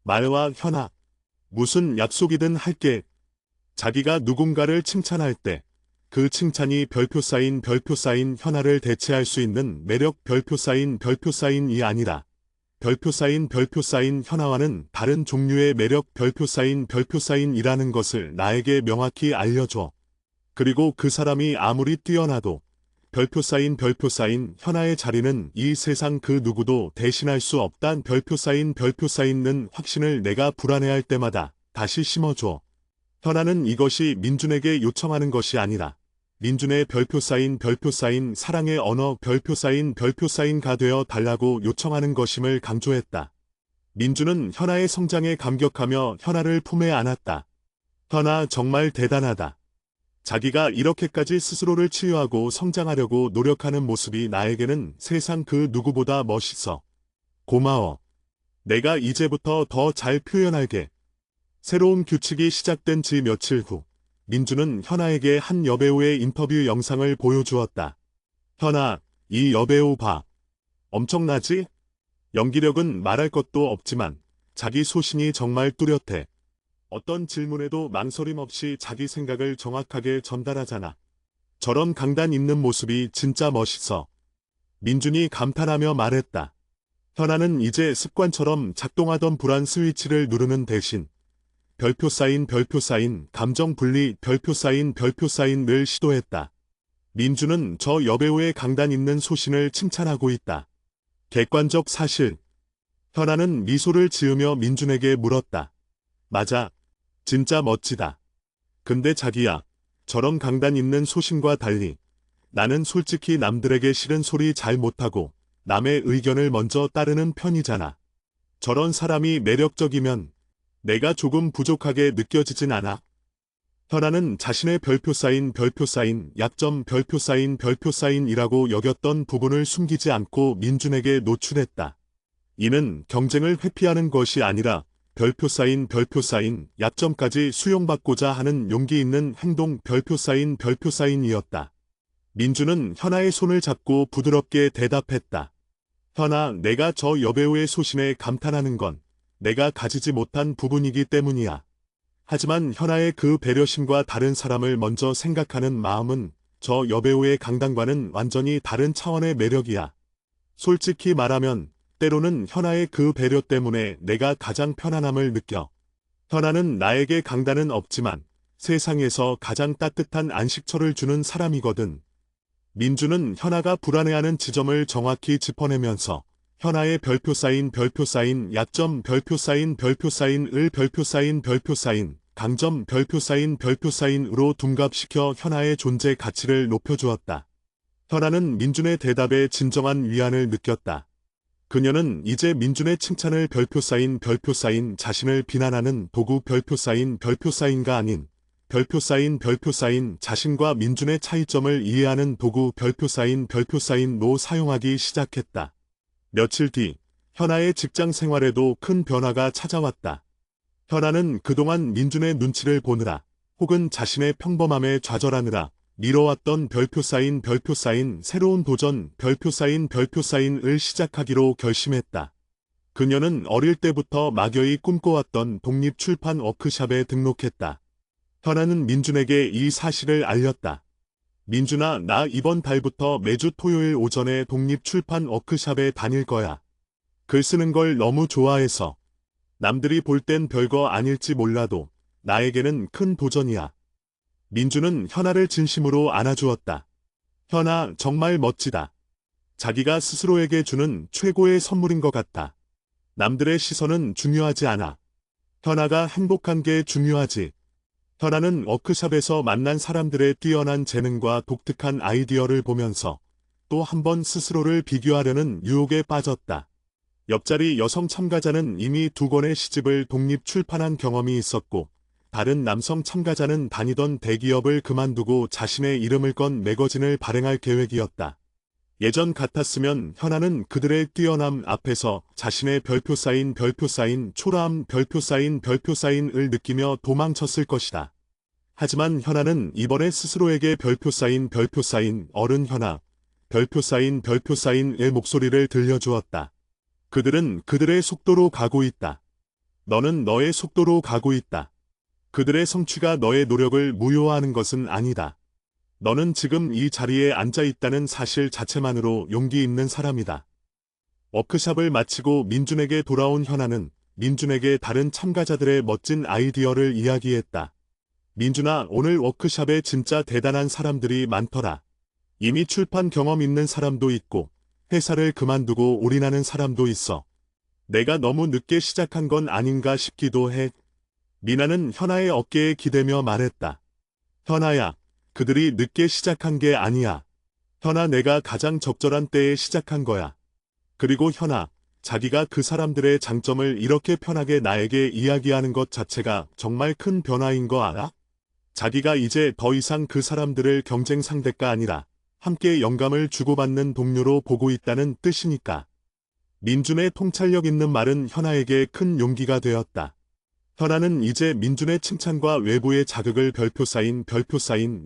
S1: 말와 현아, 무슨 약속이든 할게. 자기가 누군가를 칭찬할 때 그 칭찬이 별표 쌓인 현아를 대체할 수 있는 매력 별표 쌓인이 아니라 별표 쌓인 현아와는 다른 종류의 매력 별표 쌓인이라는 것을 나에게 명확히 알려줘. 그리고 그 사람이 아무리 뛰어나도 별표 쌓인 현아의 자리는 이 세상 그 누구도 대신할 수 없단 별표 쌓인는 확신을 내가 불안해할 때마다 다시 심어줘. 현아는 이것이 민준에게 요청하는 것이 아니라 민준의 별표 쌓인 사랑의 언어 별표 쌓인가 되어 달라고 요청하는 것임을 강조했다. 민준은 현아의 성장에 감격하며 현아를 품에 안았다. 현아 정말 대단하다. 자기가 이렇게까지 스스로를 치유하고 성장하려고 노력하는 모습이 나에게는 세상 그 누구보다 멋있어. 고마워. 내가 이제부터 더 잘 표현할게. 새로운 규칙이 시작된 지 며칠 후 민준은 현아에게 한 여배우의 인터뷰 영상을 보여주었다. 현아, 이 여배우 봐. 엄청나지? 연기력은 말할 것도 없지만 자기 소신이 정말 뚜렷해. 어떤 질문에도 망설임 없이 자기 생각을 정확하게 전달하잖아. 저런 강단 있는 모습이 진짜 멋있어. 민준이 감탄하며 말했다. 현아는 이제 습관처럼 작동하던 불안 스위치를 누르는 대신 별표 쌓인 감정 분리 별표 쌓인을 시도했다. 민준은 저 여배우의 강단 있는 소신을 칭찬하고 있다. 객관적 사실. 현아는 미소를 지으며 민준에게 물었다. 맞아. 진짜 멋지다. 근데 자기야, 저런 강단 있는 소신과 달리 나는 솔직히 남들에게 싫은 소리 잘 못하고 남의 의견을 먼저 따르는 편이잖아. 저런 사람이 매력적이면 내가 조금 부족하게 느껴지진 않아. 현아는 자신의 별표 쌓인 약점 별표 쌓인이라고 여겼던 부분을 숨기지 않고 민준에게 노출했다. 이는 경쟁을 회피하는 것이 아니라 별표 사인 약점까지 수용받고자 하는 용기 있는 행동 별표 사인이었다. 민주는 현아의 손을 잡고 부드럽게 대답했다. 현아, 내가 저 여배우의 소신에 감탄하는 건 내가 가지지 못한 부분이기 때문이야. 하지만 현아의 그 배려심과 다른 사람을 먼저 생각하는 마음은 저 여배우의 강단과는 완전히 다른 차원의 매력이야. 솔직히 말하면 때로는 현아의 그 배려 때문에 내가 가장 편안함을 느껴. 현아는 나에게 강단은 없지만 세상에서 가장 따뜻한 안식처를 주는 사람이거든. 민주는 현아가 불안해하는 지점을 정확히 짚어내면서 현아의 별표 사인 약점 별표 사인을 별표 사인 강점 별표 사인으로 둔갑시켜 현아의 존재 가치를 높여주었다. 현아는 민준의 대답에 진정한 위안을 느꼈다. 그녀는 이제 민준의 칭찬을 별표 사인 자신을 비난하는 도구 별표 사인가 아닌 별표 사인 자신과 민준의 차이점을 이해하는 도구 별표 사인로 사용하기 시작했다. 며칠 뒤 현아의 직장 생활에도 큰 변화가 찾아왔다. 현아는 그동안 민준의 눈치를 보느라 혹은 자신의 평범함에 좌절하느라 미뤄왔던 별표 사인 새로운 도전 별표 사인을 시작하기로 결심했다. 그녀는 어릴 때부터 막연히 꿈꿔왔던 독립출판 워크숍에 등록했다. 현아는 민준에게 이 사실을 알렸다. 민준아, 나 이번 달부터 매주 토요일 오전에 독립출판 워크숍에 다닐 거야. 글 쓰는 걸 너무 좋아해서. 남들이 볼 땐 별거 아닐지 몰라도 나에게는 큰 도전이야. 민준은 현아를 진심으로 안아주었다. 현아, 정말 멋지다. 자기가 스스로에게 주는 최고의 선물인 것 같다. 남들의 시선은 중요하지 않아. 현아가 행복한 게 중요하지. 현아는 워크숍에서 만난 사람들의 뛰어난 재능과 독특한 아이디어를 보면서 또 한 번 스스로를 비교하려는 유혹에 빠졌다. 옆자리 여성 참가자는 이미 2권의 시집을 독립 출판한 경험이 있었고 다른 남성 참가자는 다니던 대기업을 그만두고 자신의 이름을 건 매거진을 발행할 계획이었다. 예전 같았으면 현아는 그들의 뛰어남 앞에서 자신의 별표 사인 초라함 별표 사인을 느끼며 도망쳤을 것이다. 하지만 현아는 이번에 스스로에게 별표 사인 어른 현아 별표 사인의 목소리를 들려주었다. 그들은 그들의 속도로 가고 있다. 너는 너의 속도로 가고 있다. 그들의 성취가 너의 노력을 무효화하는 것은 아니다. 너는 지금 이 자리에 앉아 있다는 사실 자체만으로 용기 있는 사람이다. 워크숍을 마치고 민준에게 돌아온 현아는 민준에게 다른 참가자들의 멋진 아이디어를 이야기했다. 민준아, 오늘 워크숍에 진짜 대단한 사람들이 많더라. 이미 출판 경험 있는 사람도 있고 회사를 그만두고 올인하는 사람도 있어. 내가 너무 늦게 시작한 건 아닌가 싶기도 해. 미나는 현아의 어깨에 기대며 말했다. 현아야, 그들이 늦게 시작한 게 아니야. 현아, 내가 가장 적절한 때에 시작한 거야. 그리고 현아, 자기가 그 사람들의 장점을 이렇게 편하게 나에게 이야기하는 것 자체가 정말 큰 변화인 거 알아? 자기가 이제 더 이상 그 사람들을 경쟁 상대가 아니라 함께 영감을 주고받는 동료로 보고 있다는 뜻이니까. 민준의 통찰력 있는 말은 현아에게 큰 용기가 되었다. 현아는 이제 민준의 칭찬과 외부의 자극을 별표 사인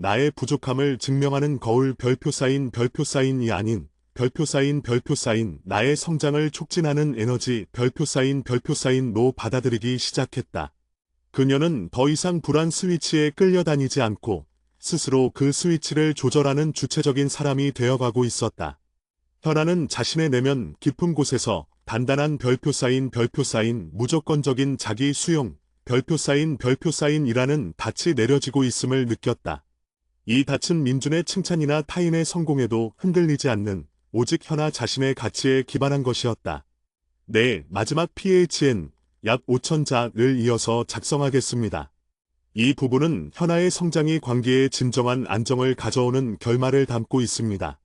S1: 나의 부족함을 증명하는 거울 별표 사인이 아닌 별표 사인 나의 성장을 촉진하는 에너지 별표 사인로 받아들이기 시작했다. 그녀는 더 이상 불안 스위치에 끌려다니지 않고 스스로 그 스위치를 조절하는 주체적인 사람이 되어가고 있었다. 현아는 자신의 내면 깊은 곳에서 단단한 별표 사인 무조건적인 자기 수용 별표 사인이라는 닻이 내려지고 있음을 느꼈다. 이 닻은 민준의 칭찬이나 타인의 성공에도 흔들리지 않는 오직 현아 자신의 가치에 기반한 것이었다. 네, 마지막 PHN 약 5,000자를 이어서 작성하겠습니다. 이 부분은 현아의 성장이 관계에 진정한 안정을 가져오는 결말을 담고 있습니다.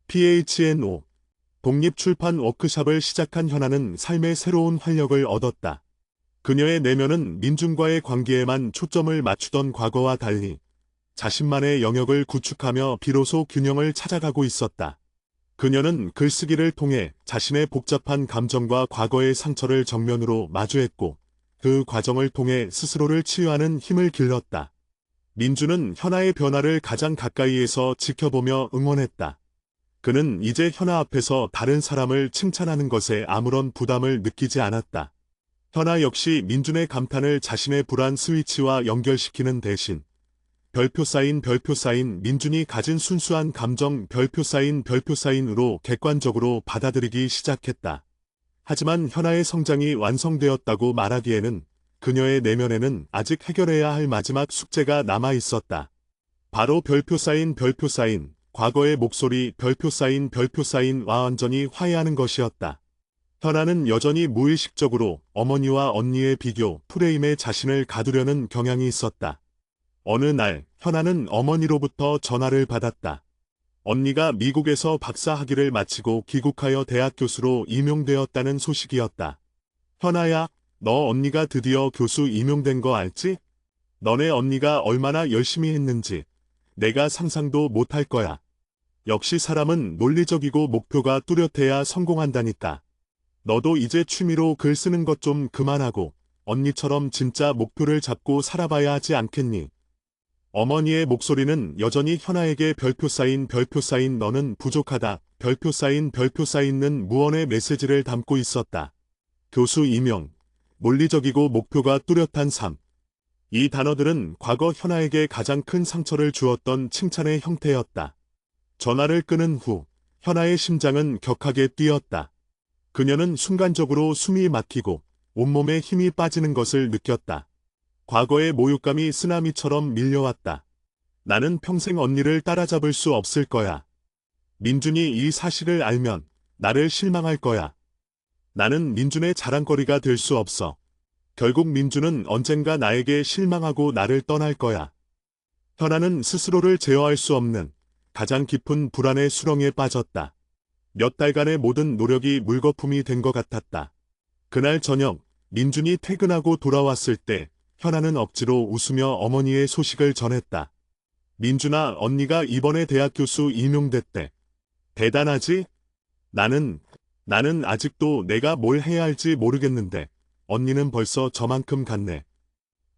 S1: PHNO 독립출판 워크숍을 시작한 현아는 삶의 새로운 활력을 얻었다. 그녀의 내면은 민준과의 관계에만 초점을 맞추던 과거와 달리 자신만의 영역을 구축하며 비로소 균형을 찾아가고 있었다. 그녀는 글쓰기를 통해 자신의 복잡한 감정과 과거의 상처를 정면으로 마주했고 그 과정을 통해 스스로를 치유하는 힘을 길렀다. 민주는 현아의 변화를 가장 가까이에서 지켜보며 응원했다. 그는 이제 현아 앞에서 다른 사람을 칭찬하는 것에 아무런 부담을 느끼지 않았다. 현아 역시 민준의 감탄을 자신의 불안 스위치와 연결시키는 대신 별표 사인 민준이 가진 순수한 감정 별표 사인으로 객관적으로 받아들이기 시작했다. 하지만 현아의 성장이 완성되었다고 말하기에는 그녀의 내면에는 아직 해결해야 할 마지막 숙제가 남아 있었다. 바로 별표 사인 과거의 목소리 별표 사인와 완전히 화해하는 것이었다. 현아는 여전히 무의식적으로 어머니와 언니의 비교 프레임에 자신을 가두려는 경향이 있었다. 어느 날 현아는 어머니로부터 전화를 받았다. 언니가 미국에서 박사 학위를 마치고 귀국하여 대학 교수로 임용되었다는 소식이었다. 현아야, 너 언니가 드디어 교수 임용된 거 알지? 너네 언니가 얼마나 열심히 했는지 내가 상상도 못할 거야. 역시 사람은 논리적이고 목표가 뚜렷해야 성공한다니까. 너도 이제 취미로 글 쓰는 것 좀 그만하고 언니처럼 진짜 목표를 잡고 살아봐야 하지 않겠니? 어머니의 목소리는 여전히 현아에게 별표 사인 너는 부족하다 별표 사인는 무언의 메시지를 담고 있었다. 교수 임용, 논리적이고 목표가 뚜렷한 삶. 이 단어들은 과거 현아에게 가장 큰 상처를 주었던 칭찬의 형태였다. 전화를 끊은 후 현아의 심장은 격하게 뛰었다. 그녀는 순간적으로 숨이 막히고 온몸에 힘이 빠지는 것을 느꼈다. 과거의 모욕감이 쓰나미처럼 밀려왔다. 나는 평생 언니를 따라잡을 수 없을 거야. 민준이 이 사실을 알면 나를 실망할 거야. 나는 민준의 자랑거리가 될 수 없어. 결국 민준은 언젠가 나에게 실망하고 나를 떠날 거야. 현아는 스스로를 제어할 수 없는 가장 깊은 불안의 수렁에 빠졌다. 몇 달간의 모든 노력이 물거품이 된 것 같았다. 그날 저녁 민준이 퇴근하고 돌아왔을 때 현아는 억지로 웃으며 어머니의 소식을 전했다. 민준아, 언니가 이번에 대학 교수 임용됐대. 대단하지? 나는 아직도 내가 뭘 해야 할지 모르겠는데 언니는 벌써 저만큼 갔네.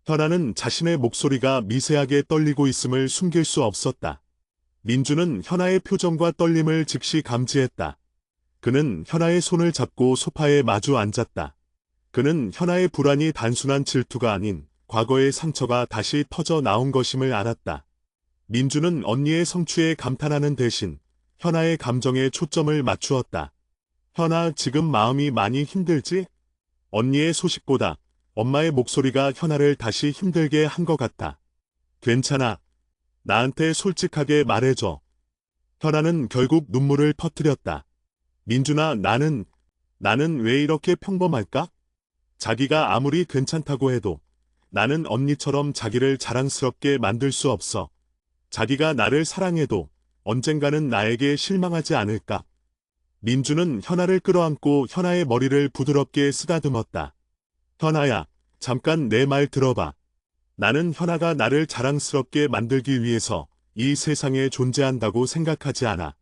S1: 현아는 자신의 목소리가 미세하게 떨리고 있음을 숨길 수 없었다. 민준은 현아의 표정과 떨림을 즉시 감지했다. 그는 현아의 손을 잡고 소파에 마주 앉았다. 그는 현아의 불안이 단순한 질투가 아닌 과거의 상처가 다시 터져 나온 것임을 알았다. 민준은 언니의 성취에 감탄하는 대신 현아의 감정에 초점을 맞추었다. 현아, 지금 마음이 많이 힘들지? 언니의 소식보다 엄마의 목소리가 현아를 다시 힘들게 한 것 같아. 괜찮아. 나한테 솔직하게 말해줘. 현아는 결국 눈물을 터뜨렸다. 민준아, 나는 왜 이렇게 평범할까? 자기가 아무리 괜찮다고 해도 나는 언니처럼 자기를 자랑스럽게 만들 수 없어. 자기가 나를 사랑해도 언젠가는 나에게 실망하지 않을까? 민준은 현아를 끌어안고 현아의 머리를 부드럽게 쓰다듬었다. 현아야, 잠깐 내 말 들어봐. 나는 현아가 나를 자랑스럽게 만들기 위해서 이 세상에 존재한다고 생각하지 않아.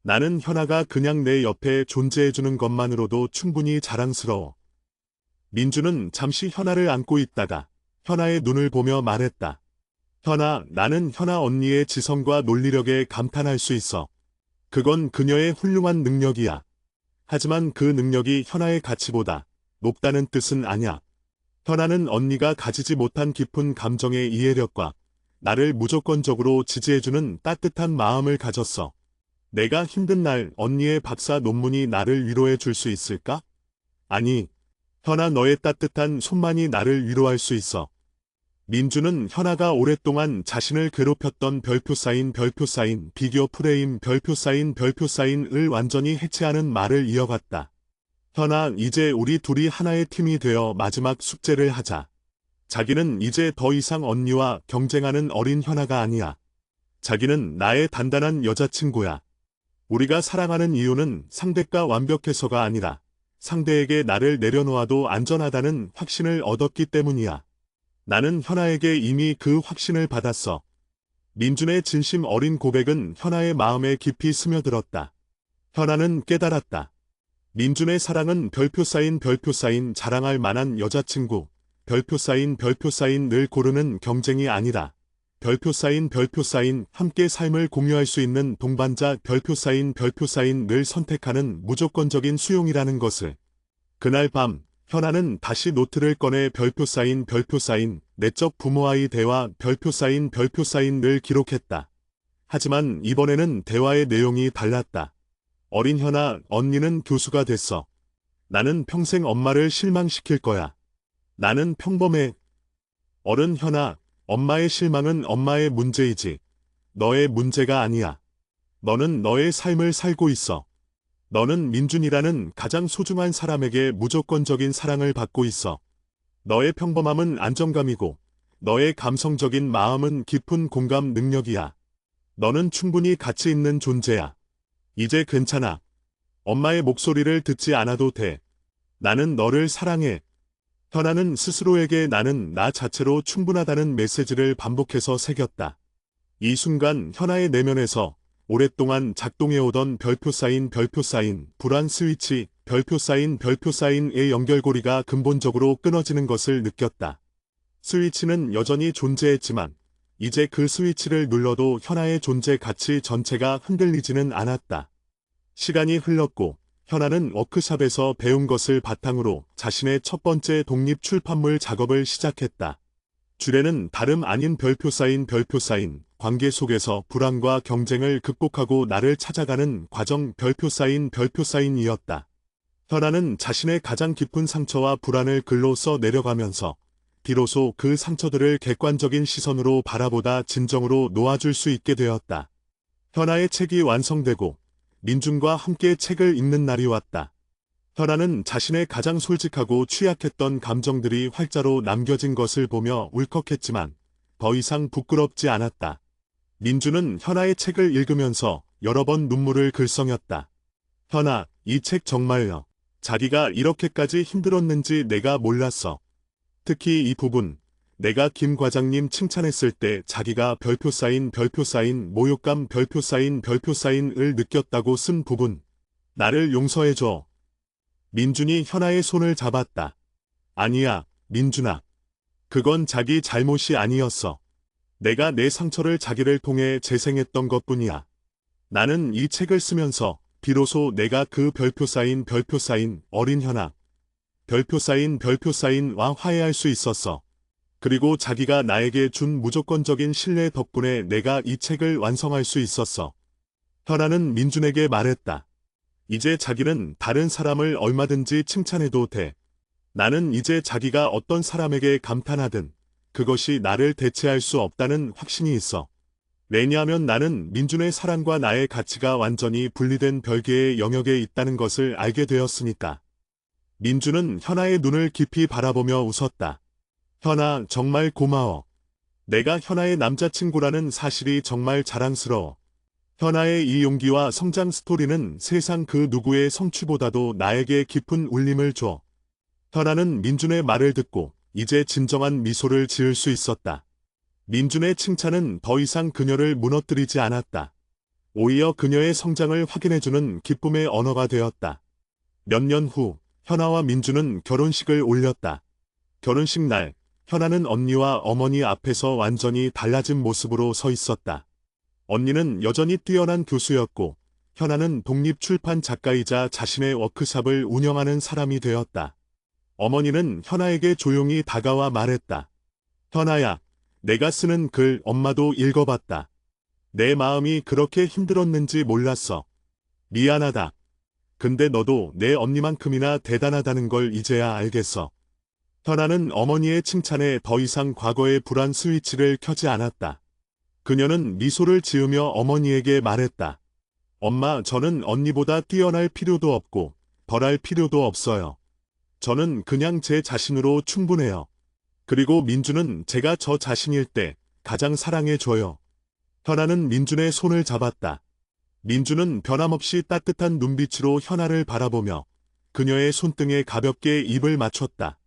S1: 나는 현아가 그냥 내 옆에 존재해주는 것만으로도 충분히 자랑스러워. 민준은 잠시 현아를 안고 있다가 현아의 눈을 보며 말했다. 현아, 나는 현아 언니의 지성과 논리력에 감탄할 수 있어. 그건 그녀의 훌륭한 능력이야. 하지만 그 능력이 현아의 가치보다 높다는 뜻은 아냐. 현아는 언니가 가지지 못한 깊은 감정의 이해력과 나를 무조건적으로 지지해주는 따뜻한 마음을 가졌어. 내가 힘든 날 언니의 박사 논문이 나를 위로해 줄 수 있을까? 아니, 현아, 너의 따뜻한 손만이 나를 위로할 수 있어. 민준은 현아가 오랫동안 자신을 괴롭혔던 별표 사인 비교 프레임 별표 사인을 완전히 해체하는 말을 이어갔다. 현아, 이제 우리 둘이 하나의 팀이 되어 마지막 숙제를 하자. 자기는 이제 더 이상 언니와 경쟁하는 어린 현아가 아니야. 자기는 나의 단단한 여자친구야. 우리가 사랑하는 이유는 상대가 완벽해서가 아니라 상대에게 나를 내려놓아도 안전하다는 확신을 얻었기 때문이야. 나는 현아에게 이미 그 확신을 받았어. 민준의 진심 어린 고백은 현아의 마음에 깊이 스며들었다. 현아는 깨달았다. 민준의 사랑은 별표 사인 자랑할 만한 여자친구, 별표 사인 늘 고르는 경쟁이 아니라 별표 사인 함께 삶을 공유할 수 있는 동반자 별표 사인 늘 선택하는 무조건적인 수용이라는 것을. 그날 밤 현아는 다시 노트를 꺼내 별표 사인 내적 부모와의 대화 별표 사인 늘 기록했다. 하지만 이번에는 대화의 내용이 달랐다. 어린 현아, 언니는 교수가 됐어. 나는 평생 엄마를 실망시킬 거야. 나는 평범해. 어른 현아, 엄마의 실망은 엄마의 문제이지. 너의 문제가 아니야. 너는 너의 삶을 살고 있어. 너는 민준이라는 가장 소중한 사람에게 무조건적인 사랑을 받고 있어. 너의 평범함은 안정감이고, 너의 감성적인 마음은 깊은 공감 능력이야. 너는 충분히 가치 있는 존재야. 이제 괜찮아. 엄마의 목소리를 듣지 않아도 돼. 나는 너를 사랑해. 현아는 스스로에게 나는 나 자체로 충분하다는 메시지를 반복해서 새겼다. 이 순간 현아의 내면에서 오랫동안 작동해오던 별표 사인 불안 스위치 별표 사인의 연결고리가 근본적으로 끊어지는 것을 느꼈다. 스위치는 여전히 존재했지만 이제 그 스위치를 눌러도 현아의 존재 가치 전체가 흔들리지는 않았다. 시간이 흘렀고 현아는 워크샵에서 배운 것을 바탕으로 자신의 첫 번째 독립 출판물 작업을 시작했다. 주례는 다름 아닌 별표 사인 관계 속에서 불안과 경쟁을 극복하고 나를 찾아가는 과정 별표 사인이었다. 현아는 자신의 가장 깊은 상처와 불안을 글로 써 내려가면서 비로소 그 상처들을 객관적인 시선으로 바라보다 진정으로 놓아줄 수 있게 되었다. 현아의 책이 완성되고 민준과 함께 책을 읽는 날이 왔다. 현아는 자신의 가장 솔직하고 취약했던 감정들이 활자로 남겨진 것을 보며 울컥했지만 더 이상 부끄럽지 않았다. 민준은 현아의 책을 읽으면서 여러 번 눈물을 글썽였다. 현아, 이 책 정말요. 자기가 이렇게까지 힘들었는지 내가 몰랐어. 특히 이 부분, 내가 김 과장님 칭찬했을 때 자기가 별표 사인 모욕감 별표 사인을 느꼈다고 쓴 부분. 나를 용서해줘. 민준이 현아의 손을 잡았다. 아니야, 민준아. 그건 자기 잘못이 아니었어. 내가 내 상처를 자기를 통해 재생했던 것뿐이야. 나는 이 책을 쓰면서 비로소 내가 그 별표 사인 어린 현아. 별표 사인와 화해할 수 있었어. 그리고 자기가 나에게 준 무조건적인 신뢰 덕분에 내가 이 책을 완성할 수 있었어. 현아는 민준에게 말했다. 이제 자기는 다른 사람을 얼마든지 칭찬해도 돼. 나는 이제 자기가 어떤 사람에게 감탄하든 그것이 나를 대체할 수 없다는 확신이 있어. 왜냐하면 나는 민준의 사랑과 나의 가치가 완전히 분리된 별개의 영역에 있다는 것을 알게 되었으니까. 민준은 현아의 눈을 깊이 바라보며 웃었다. 현아, 정말 고마워. 내가 현아의 남자친구라는 사실이 정말 자랑스러워. 현아의 이 용기와 성장 스토리는 세상 그 누구의 성취보다도 나에게 깊은 울림을 줘. 현아는 민준의 말을 듣고 이제 진정한 미소를 지을 수 있었다. 민준의 칭찬은 더 이상 그녀를 무너뜨리지 않았다. 오히려 그녀의 성장을 확인해주는 기쁨의 언어가 되었다. 몇 년 후, 현아와 민준은 결혼식을 올렸다. 결혼식 날, 현아는 언니와 어머니 앞에서 완전히 달라진 모습으로 서 있었다. 언니는 여전히 뛰어난 교수였고, 현아는 독립출판 작가이자 자신의 워크샵을 운영하는 사람이 되었다. 어머니는 현아에게 조용히 다가와 말했다. 현아야, 내가 쓰는 글 엄마도 읽어봤다. 내 마음이 그렇게 힘들었는지 몰랐어. 미안하다. 근데 너도 내 언니만큼이나 대단하다는 걸 이제야 알겠어. 현아는 어머니의 칭찬에 더 이상 과거의 불안 스위치를 켜지 않았다. 그녀는 미소를 지으며 어머니에게 말했다. 엄마, 저는 언니보다 뛰어날 필요도 없고 덜할 필요도 없어요. 저는 그냥 제 자신으로 충분해요. 그리고 민준은 제가 저 자신일 때 가장 사랑해줘요. 현아는 민준의 손을 잡았다. 민준은 변함없이 따뜻한 눈빛으로 현아를 바라보며 그녀의 손등에 가볍게 입을 맞췄다.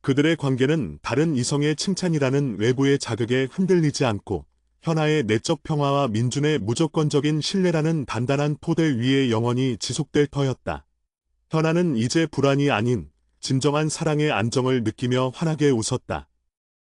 S1: 그들의 관계는 다른 이성의 칭찬이라는 외부의 자극에 흔들리지 않고 현아의 내적 평화와 민준의 무조건적인 신뢰라는 단단한 토대 위에 영원히 지속될 터였다. 현아는 이제 불안이 아닌 진정한 사랑의 안정을 느끼며 환하게 웃었다.